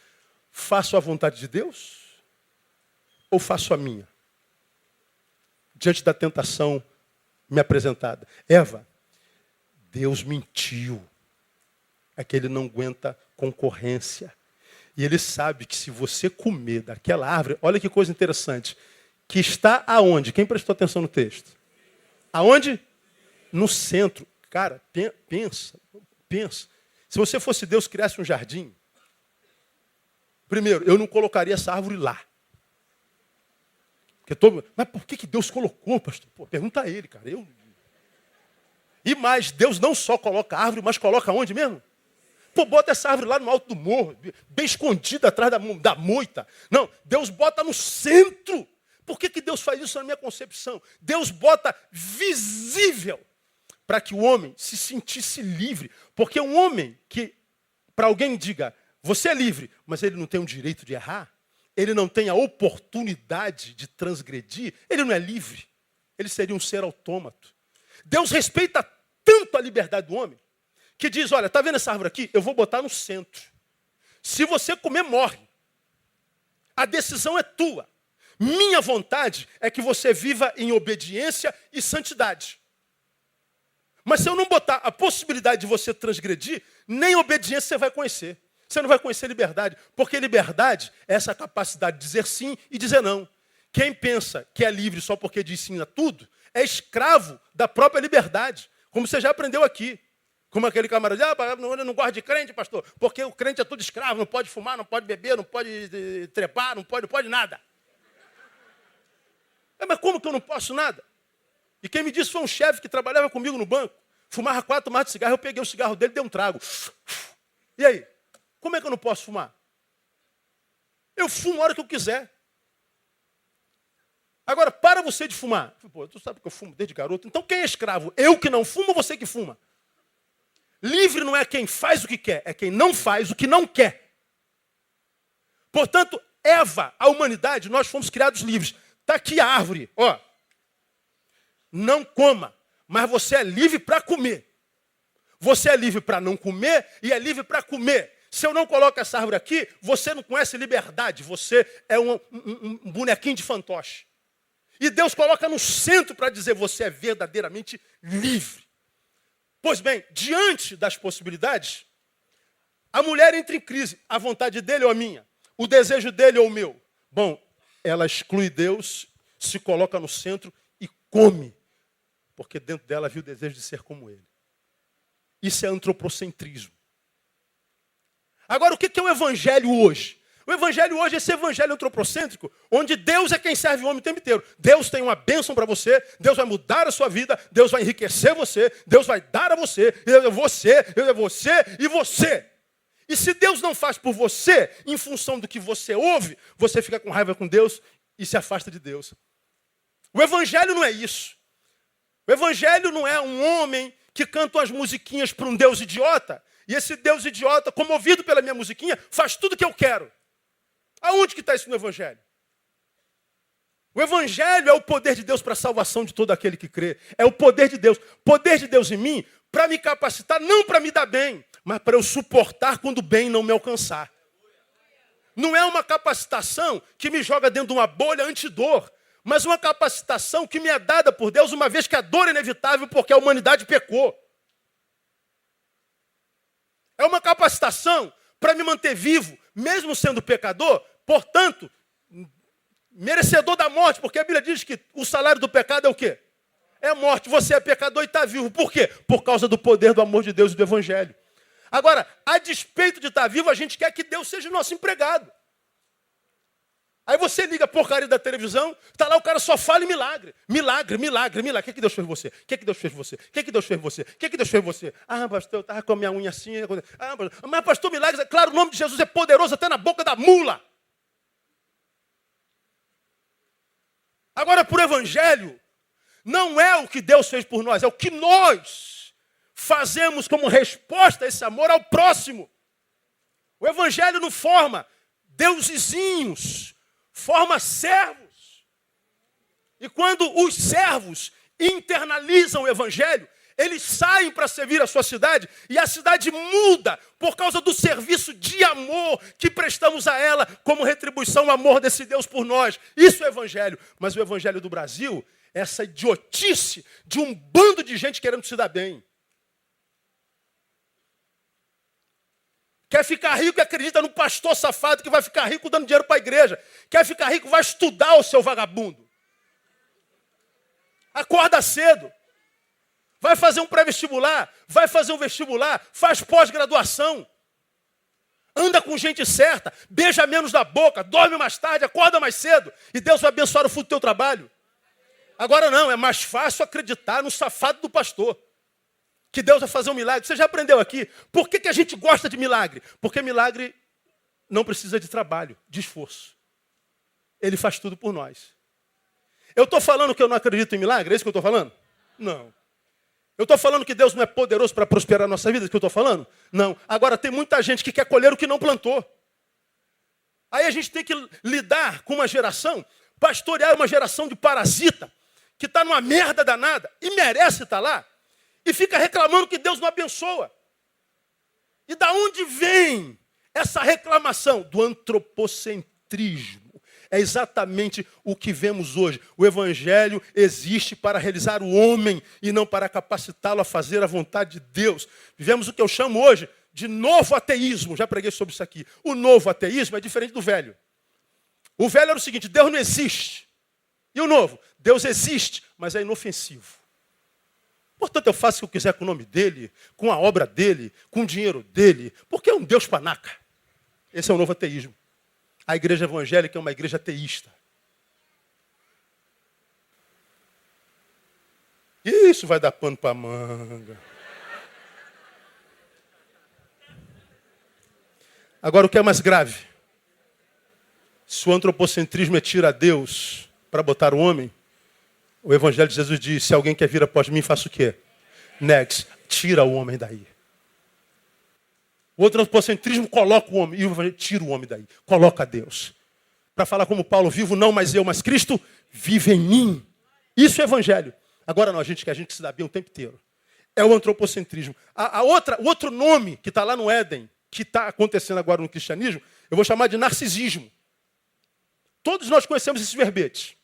A: Faço a vontade de Deus ou faço a minha? Diante da tentação me apresentada. Eva, Deus mentiu. É que ele não aguenta concorrência. E ele sabe que se você comer daquela árvore, olha que coisa interessante, que está aonde? Quem prestou atenção no texto? Aonde? No centro. Cara, pensa. Se você fosse Deus, criasse um jardim, primeiro, eu não colocaria essa árvore lá. Mas por que Deus colocou, pastor? Pô, pergunta a ele, cara. E mais, Deus não só coloca a árvore, mas coloca onde mesmo? Pô, bota essa árvore lá no alto do morro, bem escondida atrás da moita. Não, Deus bota no centro. Por que Deus faz isso na minha concepção? Deus bota visível para que o homem se sentisse livre. Porque um homem que, para alguém diga, você é livre, mas ele não tem o direito de errar, ele não tem a oportunidade de transgredir, ele não é livre. Ele seria um ser autômato. Deus respeita tanto a liberdade do homem, que diz, olha, está vendo essa árvore aqui? Eu vou botar no centro. Se você comer, morre. A decisão é tua. Minha vontade é que você viva em obediência e santidade. Mas se eu não botar a possibilidade de você transgredir, nem obediência você vai conhecer. Você não vai conhecer liberdade. Porque liberdade é essa capacidade de dizer sim e dizer não. Quem pensa que é livre só porque diz sim a tudo, é escravo da própria liberdade. Como você já aprendeu aqui. Como aquele camarada, eu não gosto de crente, pastor, porque o crente é tudo escravo, não pode fumar, não pode beber, não pode trepar, não pode nada. Mas como que eu não posso nada? E quem me disse foi um chefe que trabalhava comigo no banco, fumava 4 maços de cigarro, eu peguei o cigarro dele e dei um trago. E aí? Como é que eu não posso fumar? Eu fumo a hora que eu quiser. Agora, para você de fumar. Pô, tu sabe que eu fumo desde garoto. Então quem é escravo? Eu que não fumo ou você que fuma? Livre não é quem faz o que quer, é quem não faz o que não quer. Portanto, Eva, a humanidade, nós fomos criados livres. Está aqui a árvore, ó. Não coma, mas você é livre para comer. Você é livre para não comer e é livre para comer. Se eu não coloco essa árvore aqui, você não conhece liberdade. Você é um bonequinho de fantoche. E Deus coloca no centro para dizer, você é verdadeiramente livre. Pois bem, diante das possibilidades, a mulher entra em crise. A vontade dele ou a minha? O desejo dele ou o meu? Bom, ela exclui Deus, se coloca no centro e come. Porque dentro dela havia o desejo de ser como ele. Isso é antropocentrismo. Agora, o que é o evangelho hoje? O evangelho hoje é esse evangelho antropocêntrico, onde Deus é quem serve o homem o tempo inteiro. Deus tem uma bênção para você, Deus vai mudar a sua vida, Deus vai enriquecer você, Deus vai dar a você, você e você. E se Deus não faz por você, em função do que você ouve, você fica com raiva com Deus e se afasta de Deus. O evangelho não é isso. O evangelho não é um homem que canta umas musiquinhas para um Deus idiota, e esse Deus idiota, comovido pela minha musiquinha, faz tudo o que eu quero. Aonde que está isso no evangelho? O evangelho é o poder de Deus para a salvação de todo aquele que crê. É o poder de Deus. Poder de Deus em mim para me capacitar, não para me dar bem, mas para eu suportar quando o bem não me alcançar. Não é uma capacitação que me joga dentro de uma bolha antidor, mas uma capacitação que me é dada por Deus, uma vez que a dor é inevitável porque a humanidade pecou. É uma capacitação para me manter vivo, mesmo sendo pecador, portanto, merecedor da morte, porque a Bíblia diz que o salário do pecado é o quê? É a morte. Você é pecador e está vivo. Por quê? Por causa do poder do amor de Deus e do Evangelho. Agora, a despeito de estar vivo, a gente quer que Deus seja nosso empregado. Aí você liga a porcaria da televisão, está lá o cara só fala em milagre. Milagre, milagre, milagre. O que Deus fez em você? O que Deus fez em você? O que Deus fez em você? O que Deus fez em você? Ah, pastor, eu estava com a minha unha assim. Mas pastor, milagre, claro, o nome de Jesus é poderoso até na boca da mula. Agora, por evangelho, não é o que Deus fez por nós, é o que nós fazemos como resposta a esse amor ao próximo. O evangelho não forma deusezinhos, forma servos. E quando os servos internalizam o evangelho, eles saem para servir a sua cidade e a cidade muda por causa do serviço de amor que prestamos a ela como retribuição ao amor desse Deus por nós. Isso é evangelho. Mas o evangelho do Brasil é essa idiotice de um bando de gente querendo se dar bem. Quer ficar rico e acredita no pastor safado que vai ficar rico dando dinheiro para a igreja. Quer ficar rico, vai estudar, o seu vagabundo. Acorda cedo. Vai fazer um pré-vestibular, vai fazer um vestibular, faz pós-graduação. Anda com gente certa, beija menos da boca, dorme mais tarde, acorda mais cedo. E Deus vai abençoar o futuro do teu trabalho. Agora não, é mais fácil acreditar no safado do pastor. Que Deus vai fazer um milagre. Você já aprendeu aqui? Por que a gente gosta de milagre? Porque milagre não precisa de trabalho, de esforço. Ele faz tudo por nós. Eu estou falando que eu não acredito em milagre? É isso que eu estou falando? Não. Eu estou falando que Deus não é poderoso para prosperar a nossa vida? É isso que eu estou falando? Não. Agora, tem muita gente que quer colher o que não plantou. Aí a gente tem que lidar com uma geração, pastorear uma geração de parasita, que está numa merda danada e merece estar lá, e fica reclamando que Deus não abençoa. E da onde vem essa reclamação? Do antropocentrismo. É exatamente o que vemos hoje. O evangelho existe para realizar o homem e não para capacitá-lo a fazer a vontade de Deus. Vivemos o que eu chamo hoje de novo ateísmo. Já preguei sobre isso aqui. O novo ateísmo é diferente do velho. O velho era o seguinte: Deus não existe. E o novo? Deus existe, mas é inofensivo. Portanto, eu faço o que eu quiser com o nome dele, com a obra dele, com o dinheiro dele, porque é um Deus panaca. Esse é o novo ateísmo. A igreja evangélica é uma igreja ateísta. Isso vai dar pano para manga. Agora, o que é mais grave? Se o antropocentrismo é tirar Deus para botar o homem, o Evangelho de Jesus diz: se alguém quer vir após mim, faça o quê? Negue-se, tira o homem daí. O antropocentrismo coloca o homem, e o Evangelho tira o homem daí, coloca Deus. Para falar como Paulo: vivo não mais eu, mas Cristo vive em mim. Isso é Evangelho. Agora não, a gente se dá bem o tempo inteiro. É o antropocentrismo. O outro nome que está lá no Éden, que está acontecendo agora no cristianismo, eu vou chamar de narcisismo. Todos nós conhecemos esses verbetes.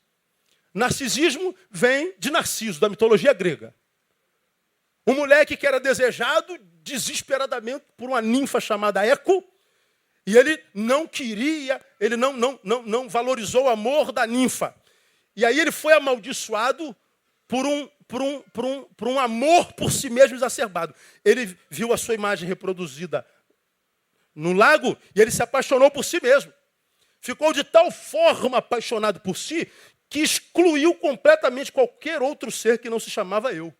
A: Narcisismo vem de Narciso, da mitologia grega. Um moleque que era desejado desesperadamente por uma ninfa chamada Eco, e ele não queria, ele não valorizou o amor da ninfa. E aí ele foi amaldiçoado por um amor por si mesmo exacerbado. Ele viu a sua imagem reproduzida no lago e ele se apaixonou por si mesmo. Ficou de tal forma apaixonado por si que excluiu completamente qualquer outro ser que não se chamava eu.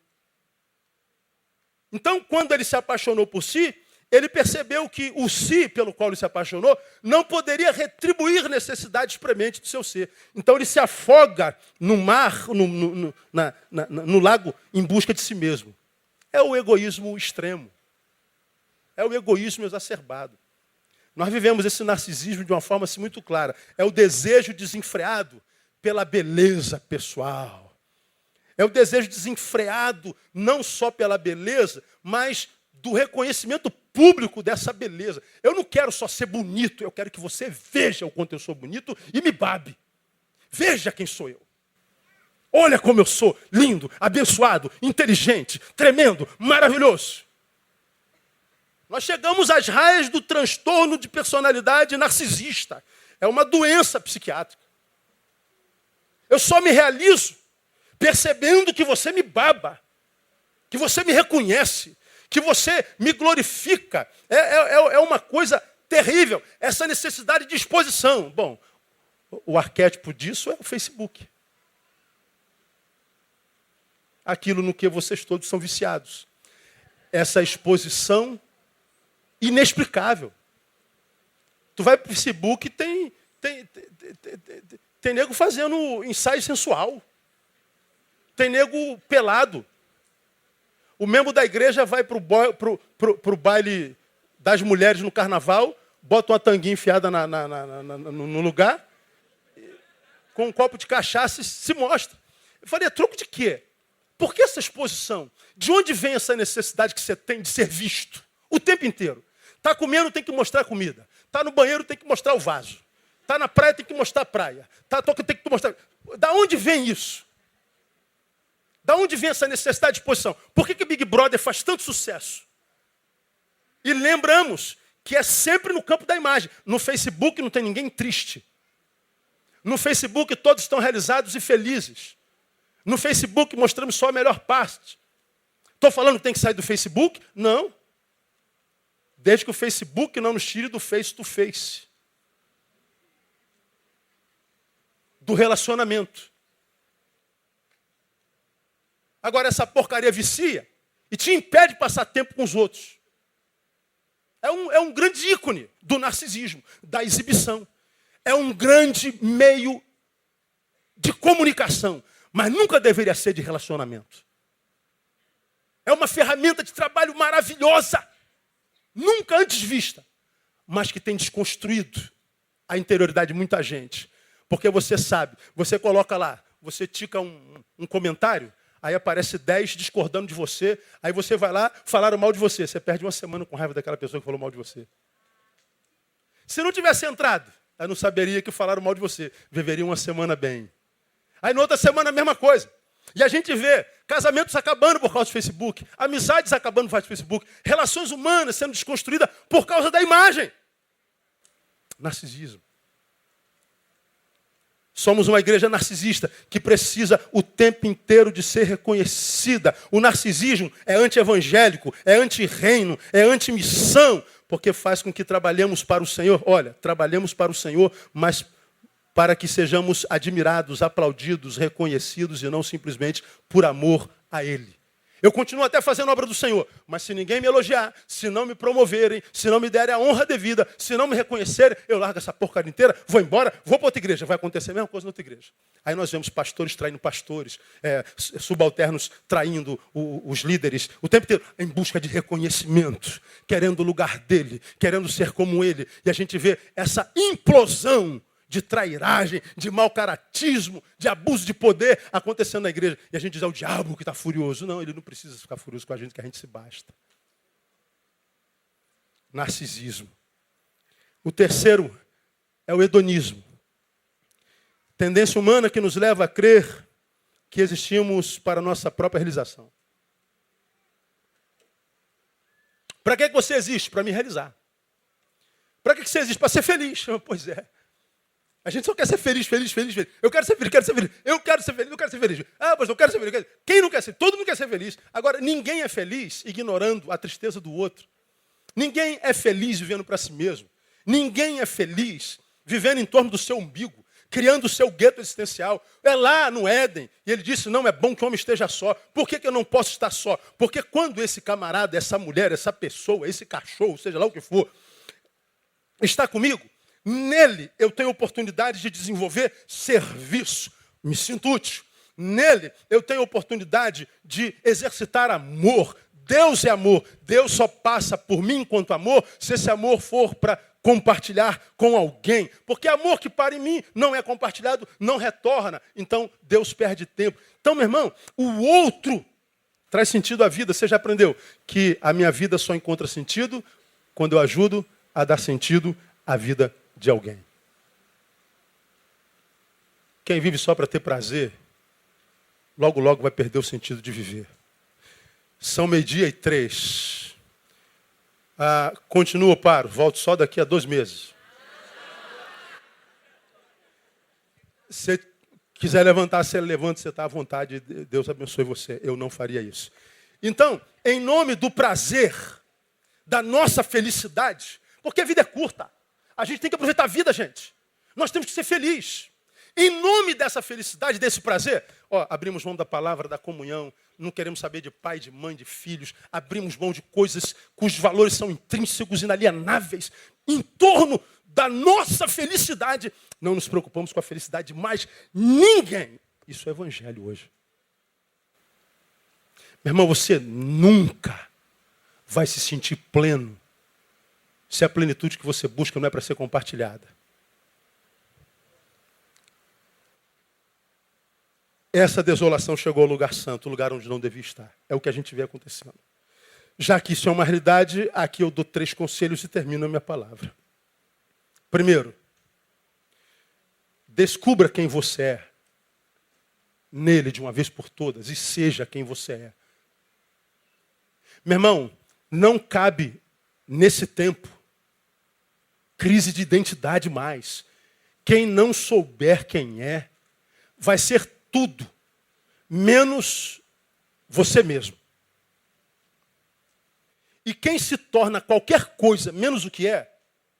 A: Então, quando ele se apaixonou por si, ele percebeu que o si pelo qual ele se apaixonou não poderia retribuir necessidades prementes do seu ser. Então ele se afoga no mar, no lago, em busca de si mesmo. É o egoísmo extremo. É o egoísmo exacerbado. Nós vivemos esse narcisismo de uma forma assim, muito clara. É o desejo desenfreado pela beleza pessoal. É o desejo desenfreado não só pela beleza, mas do reconhecimento público dessa beleza. Eu não quero só ser bonito, eu quero que você veja o quanto eu sou bonito e me babe. Veja quem sou eu. Olha como eu sou lindo, abençoado, inteligente, tremendo, maravilhoso. Nós chegamos às raias do transtorno de personalidade narcisista. É uma doença psiquiátrica. Eu só me realizo percebendo que você me baba, que você me reconhece, que você me glorifica. É uma coisa terrível, essa necessidade de exposição. Bom, o arquétipo disso é o Facebook. Aquilo no que vocês todos são viciados. Essa exposição inexplicável. Tu vai para o Facebook e tem nego fazendo ensaio sensual. Tem nego pelado. O membro da igreja vai para o baile das mulheres no carnaval, bota uma tanguinha enfiada no lugar, com um copo de cachaça e se mostra. Eu falei, é troco de quê? Por que essa exposição? De onde vem essa necessidade que você tem de ser visto? O tempo inteiro. Está comendo, tem que mostrar a comida. Está no banheiro, tem que mostrar o vaso. Está na praia, tem que mostrar a praia. Tem que mostrar. Da onde vem isso? Da onde vem essa necessidade de exposição? Por que Big Brother faz tanto sucesso? E lembramos que é sempre no campo da imagem. No Facebook não tem ninguém triste. No Facebook todos estão realizados e felizes. No Facebook mostramos só a melhor parte. Estou falando que tem que sair do Facebook? Não. Desde que o Facebook não nos tire do face to face. Do relacionamento. Agora essa porcaria vicia e te impede de passar tempo com os outros. É um grande ícone do narcisismo, da exibição. É um grande meio de comunicação, mas nunca deveria ser de relacionamento. É uma ferramenta de trabalho maravilhosa, nunca antes vista, mas que tem desconstruído a interioridade de muita gente. Porque você sabe, você coloca lá, você tica um comentário, aí aparece 10 discordando de você, aí você vai lá, falaram mal de você. Você perde uma semana com raiva daquela pessoa que falou mal de você. Se não tivesse entrado, eu não saberia que falaram mal de você. Viveria uma semana bem. Aí na outra semana a mesma coisa. E a gente vê casamentos acabando por causa do Facebook, amizades acabando por causa do Facebook, relações humanas sendo desconstruídas por causa da imagem. Narcisismo. Somos uma igreja narcisista que precisa o tempo inteiro de ser reconhecida. O narcisismo é anti-evangélico, é anti-reino, é anti-missão, porque faz com que trabalhemos para o Senhor. Olha, trabalhemos para o Senhor, mas para que sejamos admirados, aplaudidos, reconhecidos e não simplesmente por amor a Ele. Eu continuo até fazendo a obra do Senhor, mas se ninguém me elogiar, se não me promoverem, se não me derem a honra devida, se não me reconhecerem, eu largo essa porcaria inteira, vou embora, vou para outra igreja. Vai acontecer a mesma coisa na outra igreja. Aí nós vemos pastores traindo pastores, subalternos traindo os líderes, o tempo inteiro em busca de reconhecimento, querendo o lugar dele, querendo ser como ele. E a gente vê essa implosão de trairagem, de mau caratismo, de abuso de poder acontecendo na igreja. E a gente diz, é o diabo que está furioso. Não, ele não precisa ficar furioso com a gente, que a gente se basta. Narcisismo. O terceiro é o hedonismo. Tendência humana que nos leva a crer que existimos para a nossa própria realização. Para que você existe? Para me realizar. Para que você existe? Para ser feliz. Pois é. A gente só quer ser feliz, feliz, feliz, feliz. Eu quero ser feliz, quero ser feliz. Eu quero ser feliz, eu quero ser feliz. Ah, mas eu quero ser feliz. Quem não quer ser? Todo mundo quer ser feliz. Agora, ninguém é feliz ignorando a tristeza do outro. Ninguém é feliz vivendo para si mesmo. Ninguém é feliz vivendo em torno do seu umbigo, criando o seu gueto existencial. É lá no Éden. E ele disse, não é bom que o homem esteja só. Por que eu não posso estar só? Porque quando esse camarada, essa mulher, essa pessoa, esse cachorro, seja lá o que for, está comigo, nele eu tenho oportunidade de desenvolver serviço. Me sinto útil. Nele eu tenho oportunidade de exercitar amor. Deus é amor. Deus só passa por mim enquanto amor se esse amor for para compartilhar com alguém. Porque amor que para em mim não é compartilhado, não retorna. Então Deus perde tempo. Então, meu irmão, o outro traz sentido à vida. Você já aprendeu que a minha vida só encontra sentido quando eu ajudo a dar sentido à vida de alguém. Quem vive só para ter prazer, logo, logo vai perder o sentido de viver. São 12:03. Continuo, paro. Volto só daqui a 2 meses. Se quiser levantar, você levanta, você está à vontade. Deus abençoe você. Eu não faria isso. Então, em nome do prazer, da nossa felicidade, porque a vida é curta. A gente tem que aproveitar a vida, gente. Nós temos que ser felizes. Em nome dessa felicidade, desse prazer, abrimos mão da palavra, da comunhão, não queremos saber de pai, de mãe, de filhos, abrimos mão de coisas cujos valores são intrínsecos, inalienáveis, em torno da nossa felicidade. Não nos preocupamos com a felicidade de mais ninguém. Isso é evangelho hoje. Meu irmão, você nunca vai se sentir pleno se a plenitude que você busca não é para ser compartilhada. Essa desolação chegou ao lugar santo, o lugar onde não devia estar. É o que a gente vê acontecendo. Já que isso é uma realidade, aqui eu dou 3 conselhos e termino a minha palavra. Primeiro, descubra quem você é nele de uma vez por todas e seja quem você é. Meu irmão, não cabe nesse tempo crise de identidade mais. Quem não souber quem é, vai ser tudo, menos você mesmo. E quem se torna qualquer coisa, menos o que é,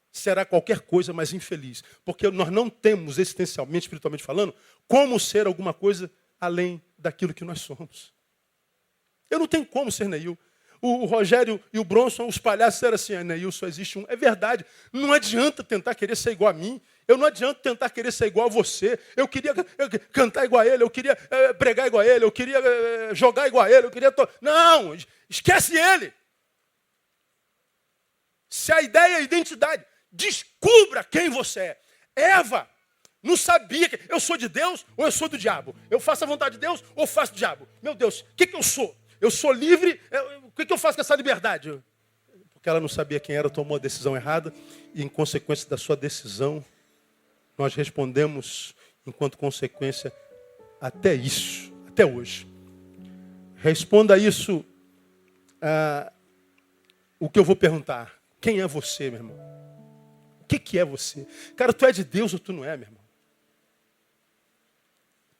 A: será qualquer coisa, mas infeliz. Porque nós não temos, existencialmente, espiritualmente falando, como ser alguma coisa além daquilo que nós somos. Eu não tenho como ser Neil. O Rogério e o Bronson, os palhaços, eram assim, Neil, só existe um. É verdade. Não adianta tentar querer ser igual a mim. Eu não adianta tentar querer ser igual a você. Eu queria cantar igual a ele, eu queria pregar igual a ele, eu queria jogar igual a ele, eu queria... Não, esquece ele. Se a ideia é a identidade, descubra quem você é. Eva não sabia que eu sou de Deus ou eu sou do diabo. Eu faço a vontade de Deus ou faço do diabo. Meu Deus, o que eu sou? Eu sou livre, o que eu faço com essa liberdade? Porque ela não sabia quem era, tomou a decisão errada e, em consequência da sua decisão, nós respondemos, enquanto consequência, até isso, até hoje. Responda isso, o que eu vou perguntar. Quem é você, meu irmão? O que é você? Cara, tu é de Deus ou tu não é, meu irmão?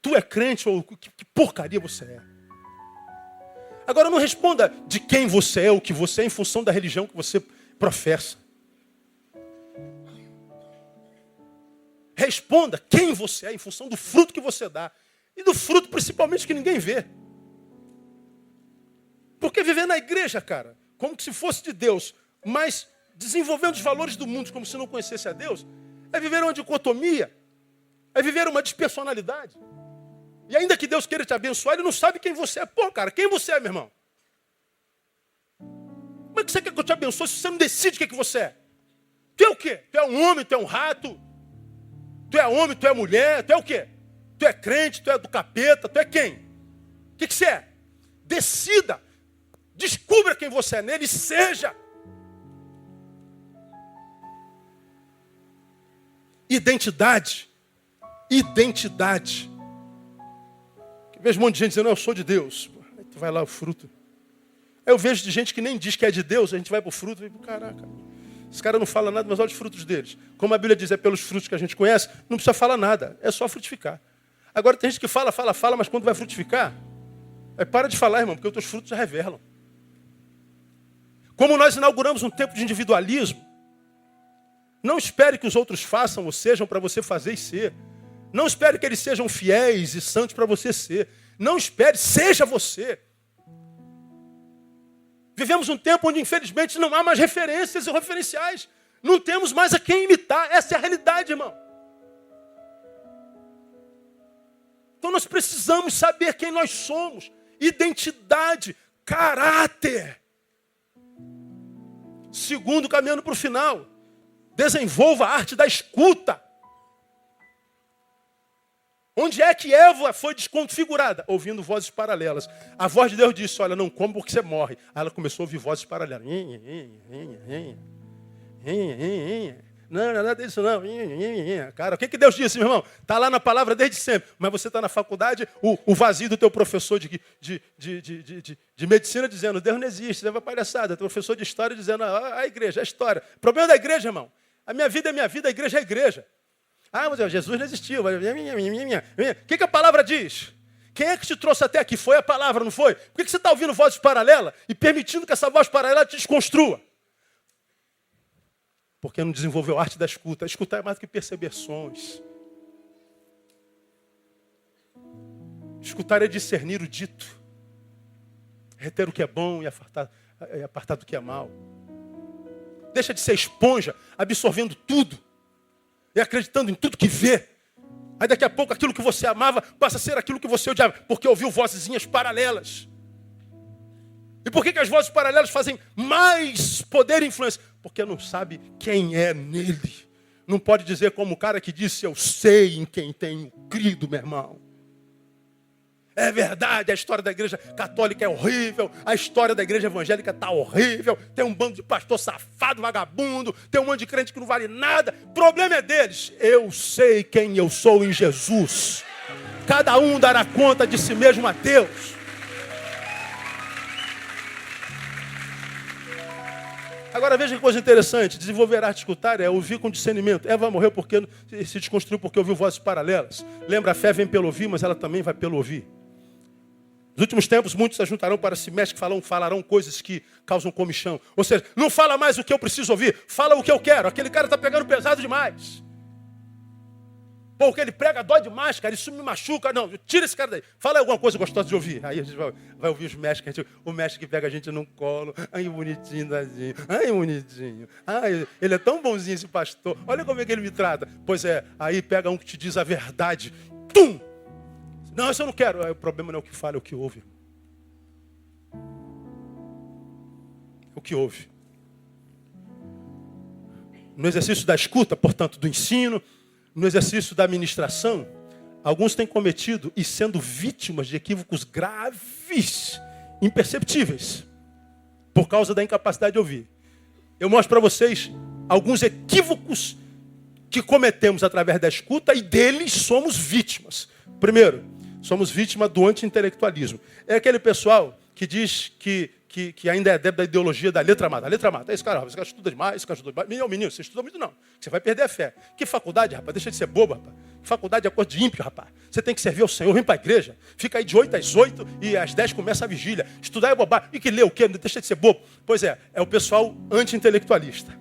A: Tu é crente ou que porcaria você é? Agora não responda de quem você é, o que você é, em função da religião que você professa. Responda quem você é, em função do fruto que você dá. E do fruto, principalmente, que ninguém vê. Porque viver na igreja, cara, como se fosse de Deus, mas desenvolvendo os valores do mundo como se não conhecesse a Deus, é viver uma dicotomia, é viver uma despersonalidade. E ainda que Deus queira te abençoar, Ele não sabe quem você é. Pô, cara, quem você é, meu irmão? Como é que você quer que eu te abençoe se você não decide o que você é? Tu é o quê? Tu é um homem, tu é um rato? Tu é homem, tu é mulher? Tu é o quê? Tu é crente, tu é do capeta, tu é quem? O que você é? Decida. Descubra quem você é nele e seja. Identidade identidade. Eu vejo um monte de gente dizendo, eu sou de Deus. Aí tu vai lá, o fruto. Aí eu vejo de gente que nem diz que é de Deus, a gente vai pro fruto e caraca, esse cara não fala nada, mas olha os frutos deles. Como a Bíblia diz, é pelos frutos que a gente conhece, não precisa falar nada, é só frutificar. Agora tem gente que fala, mas quando vai frutificar, aí para de falar, irmão, porque os teus frutos já revelam. Como nós inauguramos um tempo de individualismo, não espere que os outros façam ou sejam para você fazer e ser. Não espere que eles sejam fiéis e santos para você ser. Não espere, seja você. Vivemos um tempo onde, infelizmente, não há mais referências e referenciais. Não temos mais a quem imitar. Essa é a realidade, irmão. Então nós precisamos saber quem nós somos. Identidade, caráter. Segundo, caminhando para o final. Desenvolva a arte da escuta. Onde é que Eva foi desconfigurada? Ouvindo vozes paralelas. A voz de Deus disse, olha, não come porque você morre. Aí ela começou a ouvir vozes paralelas. Não, nada disso não. Cara, o que Deus disse, meu irmão? Está lá na palavra desde sempre. Mas você está na faculdade, o vazio do teu professor de medicina dizendo, Deus não existe, Deus é palhaçada. Teu professor de história dizendo, a igreja, a história. O problema da igreja, irmão. A minha vida é minha vida, a igreja é a igreja. Ah, mas Jesus não existiu. O que a palavra diz? Quem é que te trouxe até aqui? Foi a palavra, não foi? Por que você está ouvindo vozes paralelas e permitindo que essa voz paralela te desconstrua? Porque não desenvolveu a arte da escuta. Escutar é mais do que perceber sons. Escutar é discernir o dito. Reter o que é bom e apartar do que é mal. Deixa de ser esponja, absorvendo tudo. E acreditando em tudo que vê. Aí daqui a pouco aquilo que você amava passa a ser aquilo que você odiava. Porque ouviu vozezinhas paralelas. E por que as vozes paralelas fazem mais poder e influência? Porque não sabe quem é nele. Não pode dizer como o cara que disse, eu sei em quem tenho crido, meu irmão. É verdade, a história da igreja católica é horrível, a história da igreja evangélica está horrível, tem um bando de pastor safado, vagabundo, tem um monte de crente que não vale nada. O problema é deles. Eu sei quem eu sou em Jesus. Cada um dará conta de si mesmo a Deus. Agora veja que coisa interessante, desenvolver a arte de escutar é ouvir com discernimento. Eva morreu porque se desconstruiu porque ouviu vozes paralelas. Lembra, a fé vem pelo ouvir, mas ela também vai pelo ouvir. Nos últimos tempos, muitos se ajuntarão para si mestres que falarão coisas que causam comichão. Ou seja, não fala mais o que eu preciso ouvir, fala o que eu quero. Aquele cara está pegando pesado demais. Pô, o que ele prega dói demais, cara, isso me machuca. Não, tira esse cara daí. Fala alguma coisa gostosa de ouvir. Aí a gente vai ouvir os mestres, o mestre que pega a gente no colo. Ai, bonitinho, tadinho. Ai, bonitinho. Ai, ele é tão bonzinho esse pastor. Olha como é que ele me trata. Pois é, aí pega um que te diz a verdade. Tum! Não, isso eu não quero. Aí, o problema não é o que fala, é o que ouve. É o que ouve. No exercício da escuta, portanto, do ensino, no exercício da administração, alguns têm cometido e sendo vítimas de equívocos graves, imperceptíveis, por causa da incapacidade de ouvir. Eu mostro para vocês alguns equívocos que cometemos através da escuta e deles somos vítimas. Primeiro, somos vítimas do anti-intelectualismo. É aquele pessoal que diz que ainda é adepto da ideologia da letra mata. A letra mata. Esse cara estuda demais, esse cara estuda demais. Menino, você estuda muito não. Você vai perder a fé. Que faculdade, rapaz? Deixa de ser bobo, rapaz. Que faculdade é coisa de ímpio, rapaz. Você tem que servir ao Senhor, vem para a igreja. Fica aí de 8 às 8 e às 10 começa a vigília. Estudar é bobagem. E que lê o quê? Deixa de ser bobo. Pois é o pessoal anti-intelectualista.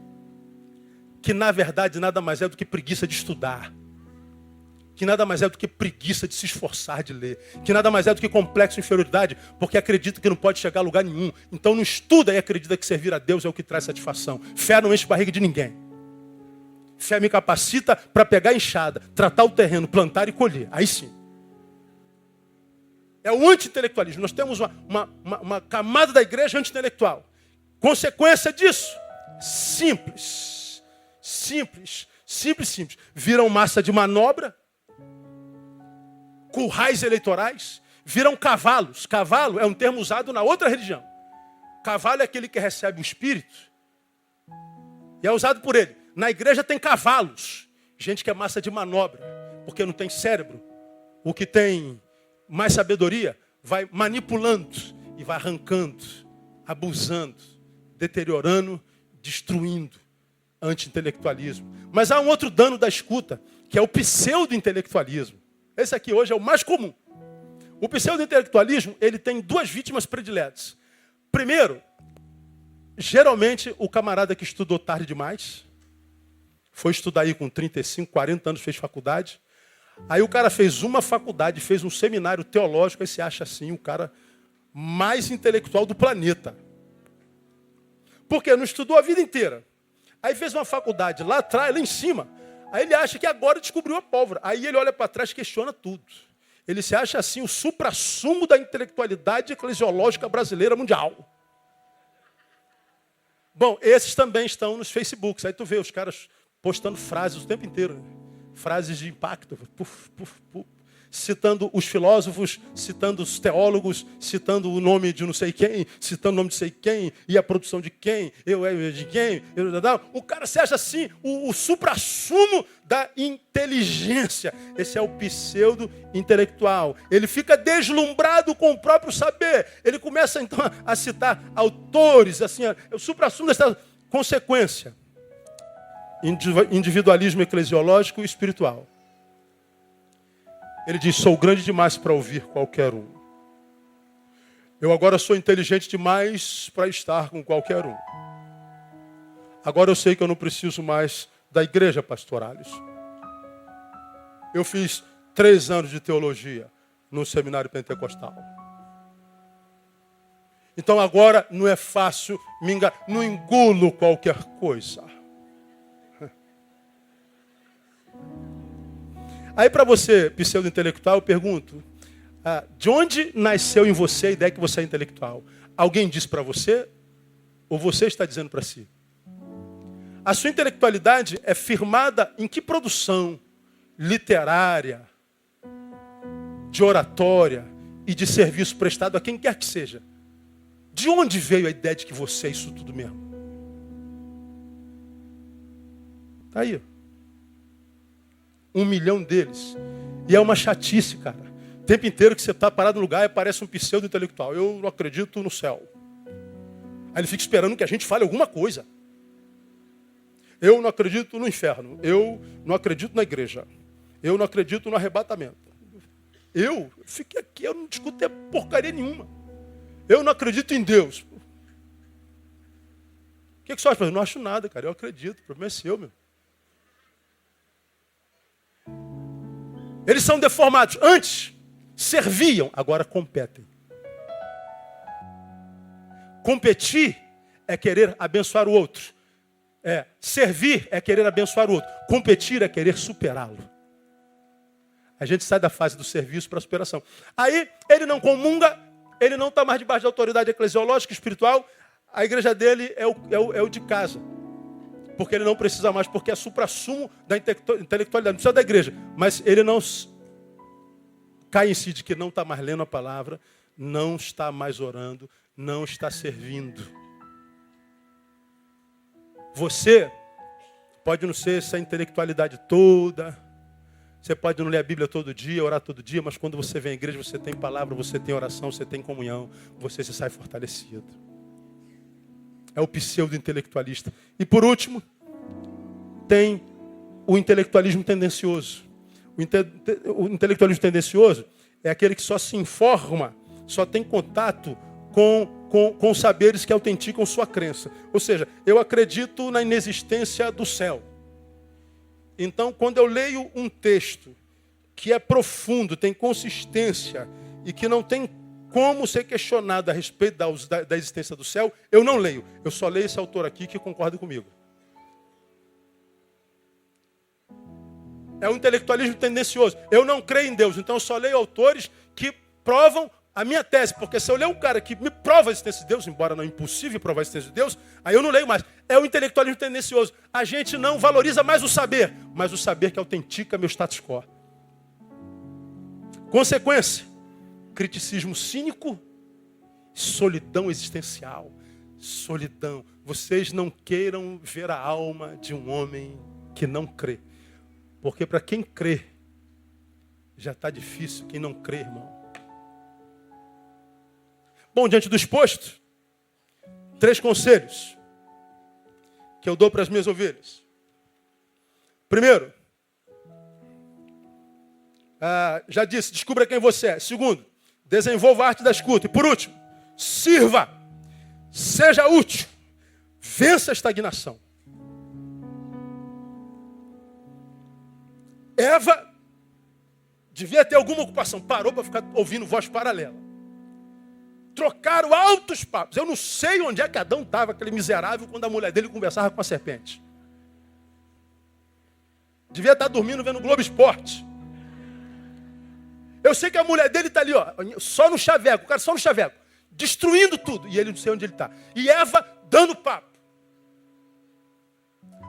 A: Que na verdade nada mais é do que preguiça de estudar. Que nada mais é do que preguiça de se esforçar de ler. Que nada mais é do que complexo de inferioridade, porque acredita que não pode chegar a lugar nenhum. Então não estuda e acredita que servir a Deus é o que traz satisfação. Fé não enche barriga de ninguém. Fé me capacita para pegar a enxada, tratar o terreno, plantar e colher. Aí sim. É o anti-intelectualismo. Nós temos uma camada da igreja anti-intelectual. Consequência disso? Simples. Viram massa de manobra, currais eleitorais, viram cavalos. Cavalo é um termo usado na outra religião. Cavalo é aquele que recebe o Espírito e é usado por ele. Na igreja tem cavalos. Gente que é massa de manobra. porque não tem cérebro. O que tem mais sabedoria vai manipulando e vai arrancando, abusando, deteriorando, destruindo. Anti-intelectualismo. Mas há um outro dano da escuta, que é o pseudo-intelectualismo. Esse aqui hoje é o mais comum. O pseudo-intelectualismo, ele tem duas vítimas prediletas. Primeiro, geralmente o camarada que estudou tarde demais, foi estudar aí com 35, 40 anos, fez faculdade. Aí o cara fez uma faculdade, fez um seminário teológico, aí se acha assim o cara mais intelectual do planeta. Por quê? Não estudou a vida inteira. Aí fez uma faculdade lá atrás, lá em cima. Aí ele acha que agora descobriu a pólvora. Aí ele olha para trás e questiona tudo. Ele se acha assim o suprassumo da intelectualidade eclesiológica brasileira mundial. Bom, esses também estão nos Facebooks. Aí tu vê os caras postando frases o tempo inteiro. Frases de impacto. Puf, puf, puf. Citando os filósofos, citando os teólogos, citando o nome de não sei quem, citando o nome de sei quem, e a produção de quem, de quem. O cara se acha assim, o suprassumo da inteligência. Esse é o pseudo-intelectual. Ele fica deslumbrado com o próprio saber. Ele começa então a citar autores, assim, o suprassumo dessa consequência. Individualismo eclesiológico e espiritual. Ele diz, sou grande demais para ouvir qualquer um. Eu agora sou inteligente demais para estar com qualquer um. Agora eu sei que eu não preciso mais da igreja, pastor Alisson. Eu fiz 3 anos de teologia no seminário pentecostal. Então agora não é fácil me enganar, não engulo qualquer coisa. Aí para você, pseudo-intelectual, eu pergunto, de onde nasceu em você a ideia que você é intelectual? Alguém disse para você ou você está dizendo para si? A sua intelectualidade é firmada em que produção literária, de oratória e de serviço prestado a quem quer que seja? De onde veio a ideia de que você é isso tudo mesmo? Está aí. 1 milhão deles. E é uma chatice, cara. O tempo inteiro que você está parado no lugar e aparece um pseudo-intelectual. Eu não acredito no céu. Aí ele fica esperando que a gente fale alguma coisa. Eu não acredito no inferno. Eu não acredito na igreja. Eu não acredito no arrebatamento. Eu fiquei aqui, eu não discuto porcaria nenhuma. Eu não acredito em Deus. O que você acha? Eu não acho nada, cara. Eu acredito. O problema é seu, meu. Eles são deformados. Antes serviam, agora competem. Competir é querer abençoar o outro. Servir é querer abençoar o outro. Competir é querer superá-lo. A gente sai da fase do serviço para a superação. Aí ele não comunga, ele não está mais debaixo da autoridade eclesiológica, espiritual. A igreja dele é o de casa. Porque ele não precisa mais, porque é suprassumo da intelectualidade. Não precisa da igreja. Mas ele não cai em si de que não está mais lendo a palavra, não está mais orando, não está servindo. Você pode não ser essa intelectualidade toda, você pode não ler a Bíblia todo dia, orar todo dia, mas quando você vem à igreja, você tem palavra, você tem oração, você tem comunhão, você se sai fortalecido. É o pseudo-intelectualista. E por último, tem o intelectualismo tendencioso. O intelectualismo tendencioso é aquele que só se informa, só tem contato com saberes que autenticam sua crença. Ou seja, eu acredito na inexistência do céu. Então, quando eu leio um texto que é profundo, tem consistência e que não tem como ser questionado a respeito da existência do céu, eu não leio. Eu só leio esse autor aqui que concorda comigo. É um intelectualismo tendencioso. Eu não creio em Deus, então eu só leio autores que provam a minha tese. Porque se eu ler um cara que me prova a existência de Deus, embora não é impossível provar a existência de Deus, aí eu não leio mais. É o intelectualismo tendencioso. A gente não valoriza mais o saber, mas o saber que autentica meu status quo. Consequência: criticismo cínico, solidão existencial. Solidão. Vocês não queiram ver a alma de um homem que não crê. Porque para quem crê, já está difícil. Quem não crê, irmão. Bom, diante do exposto, 3 conselhos que eu dou para as minhas ovelhas. Primeiro, já disse, descubra quem você é. Segundo, desenvolva a arte da escuta. E por último, sirva, seja útil, vença a estagnação. Eva devia ter alguma ocupação, parou para ficar ouvindo voz paralela. Trocaram altos papos. Eu não sei onde é que Adão estava, aquele miserável, quando a mulher dele conversava com a serpente. Devia estar dormindo vendo Globo Esporte. Eu sei que a mulher dele está ali, ó, só no chaveco, o cara só no chaveco, destruindo tudo. E ele não sei onde ele está. E Eva dando papo.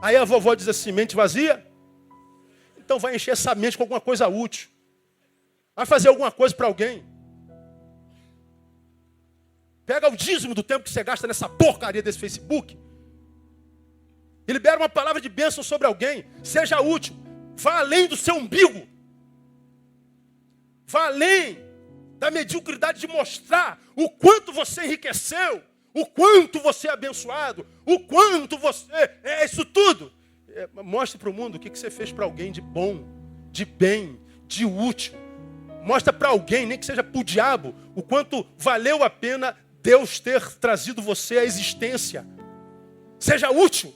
A: Aí a vovó diz assim, mente vazia? Então vai encher essa mente com alguma coisa útil. Vai fazer alguma coisa para alguém. Pega o dízimo do tempo que você gasta nessa porcaria desse Facebook e libera uma palavra de bênção sobre alguém. Seja útil. Vá além do seu umbigo. Vá além da mediocridade de mostrar o quanto você enriqueceu, o quanto você é abençoado, o quanto você é isso tudo. Mostre para o mundo o que você fez para alguém de bom, de bem, de útil. Mostra para alguém, nem que seja para o diabo, o quanto valeu a pena Deus ter trazido você à existência. Seja útil.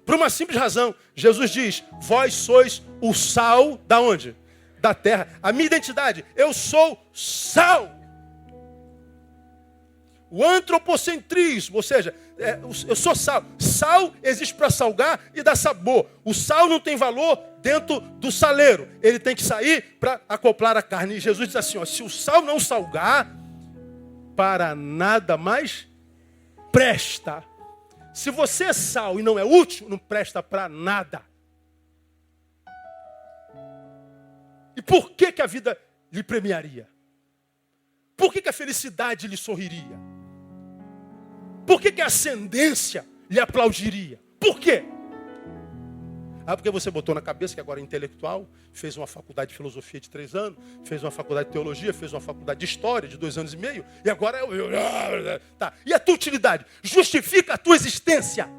A: Por uma simples razão. Jesus diz, vós sois o sal da onde? Da terra. A minha identidade, eu sou sal. O antropocentrismo, ou seja, eu sou sal. Sal existe para salgar e dar sabor. O sal não tem valor dentro do saleiro. Ele tem que sair para acoplar a carne. E Jesus diz assim, ó, se o sal não salgar, para nada mais presta. Se você é sal e não é útil, não presta para nada. E por que a vida lhe premiaria? Por que a felicidade lhe sorriria? Por que a ascendência lhe aplaudiria? Por quê? Porque você botou na cabeça que agora é intelectual, fez uma faculdade de filosofia de 3 anos, fez uma faculdade de teologia, fez uma faculdade de história de 2 anos e meio, e agora tá. E a tua utilidade? Justifica a tua existência.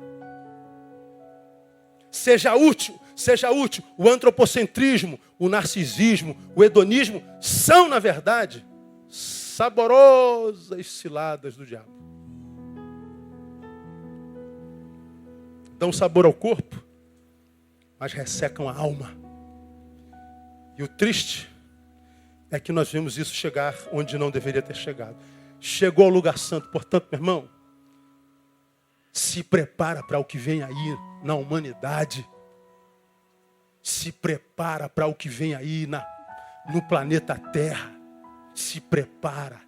A: Seja útil, seja útil. O antropocentrismo, o narcisismo, o hedonismo são, na verdade, saborosas ciladas do diabo. Dão sabor ao corpo, mas ressecam a alma. E o triste é que nós vimos isso chegar onde não deveria ter chegado. Chegou ao lugar santo. Portanto, meu irmão, se prepara para o que vem aí na humanidade. Se prepara para o que vem aí no planeta Terra. Se prepara.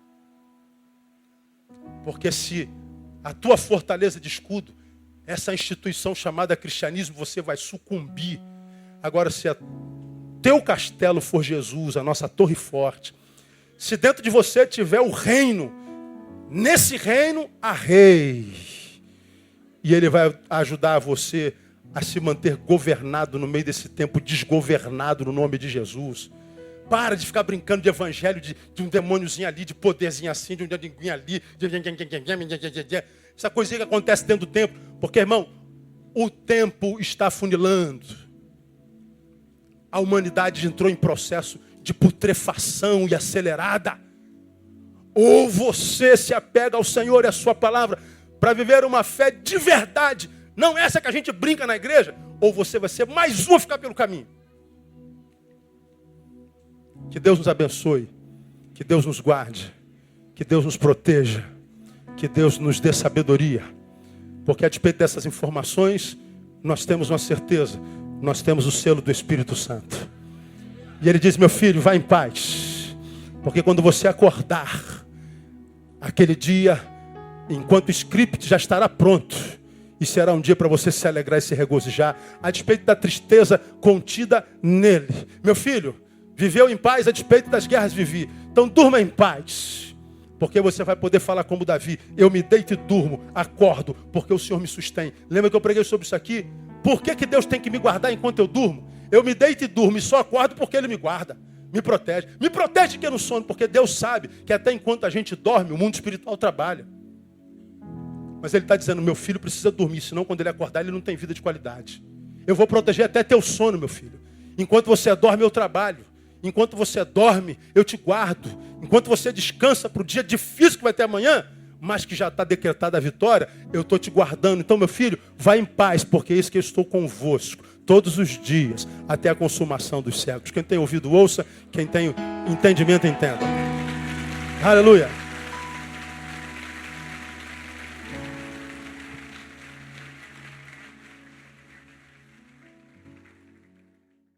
A: Porque se a tua fortaleza de escudo, essa instituição chamada cristianismo, você vai sucumbir. Agora, se teu castelo for Jesus, a nossa torre forte, se dentro de você tiver o reino, nesse reino há rei. E ele vai ajudar você a se manter governado no meio desse tempo desgovernado no nome de Jesus. Para de ficar brincando de evangelho, de um demôniozinho ali, de poderzinho assim, de um dedinho ali. Essa coisinha que acontece dentro do tempo. Porque, irmão, o tempo está afunilando. A humanidade entrou em processo de putrefação e acelerada. Ou você se apega ao Senhor e à sua palavra para viver uma fé de verdade. Não essa que a gente brinca na igreja. Ou você vai ser mais um a ficar pelo caminho. Que Deus nos abençoe. Que Deus nos guarde. Que Deus nos proteja. Que Deus nos dê sabedoria. Porque a despeito dessas informações, nós temos uma certeza. Nós temos o selo do Espírito Santo. E ele diz, meu filho, vá em paz. Porque quando você acordar, aquele dia, enquanto o script já estará pronto, e será um dia para você se alegrar e se regozijar, a despeito da tristeza contida nele. Meu filho, viveu em paz a despeito das guerras vivi. Então durma em paz. Porque você vai poder falar como Davi. Eu me deito e durmo, acordo, porque o Senhor me sustém. Lembra que eu preguei sobre isso aqui? Por que Deus tem que me guardar enquanto eu durmo? Eu me deito e durmo e só acordo porque Ele me guarda. Me protege. Me protege que é no sono, porque Deus sabe que até enquanto a gente dorme, o mundo espiritual trabalha. Mas Ele está dizendo, meu filho precisa dormir, senão quando ele acordar, ele não tem vida de qualidade. Eu vou proteger até teu sono, meu filho. Enquanto você dorme, eu trabalho. Enquanto você dorme, eu te guardo. Enquanto você descansa para o dia difícil que vai ter amanhã, mas que já está decretada a vitória, eu estou te guardando. Então, meu filho, vai em paz, porque é isso que eu estou convosco, todos os dias, até a consumação dos séculos. Quem tem ouvido, ouça. Quem tem entendimento, entenda. Aleluia.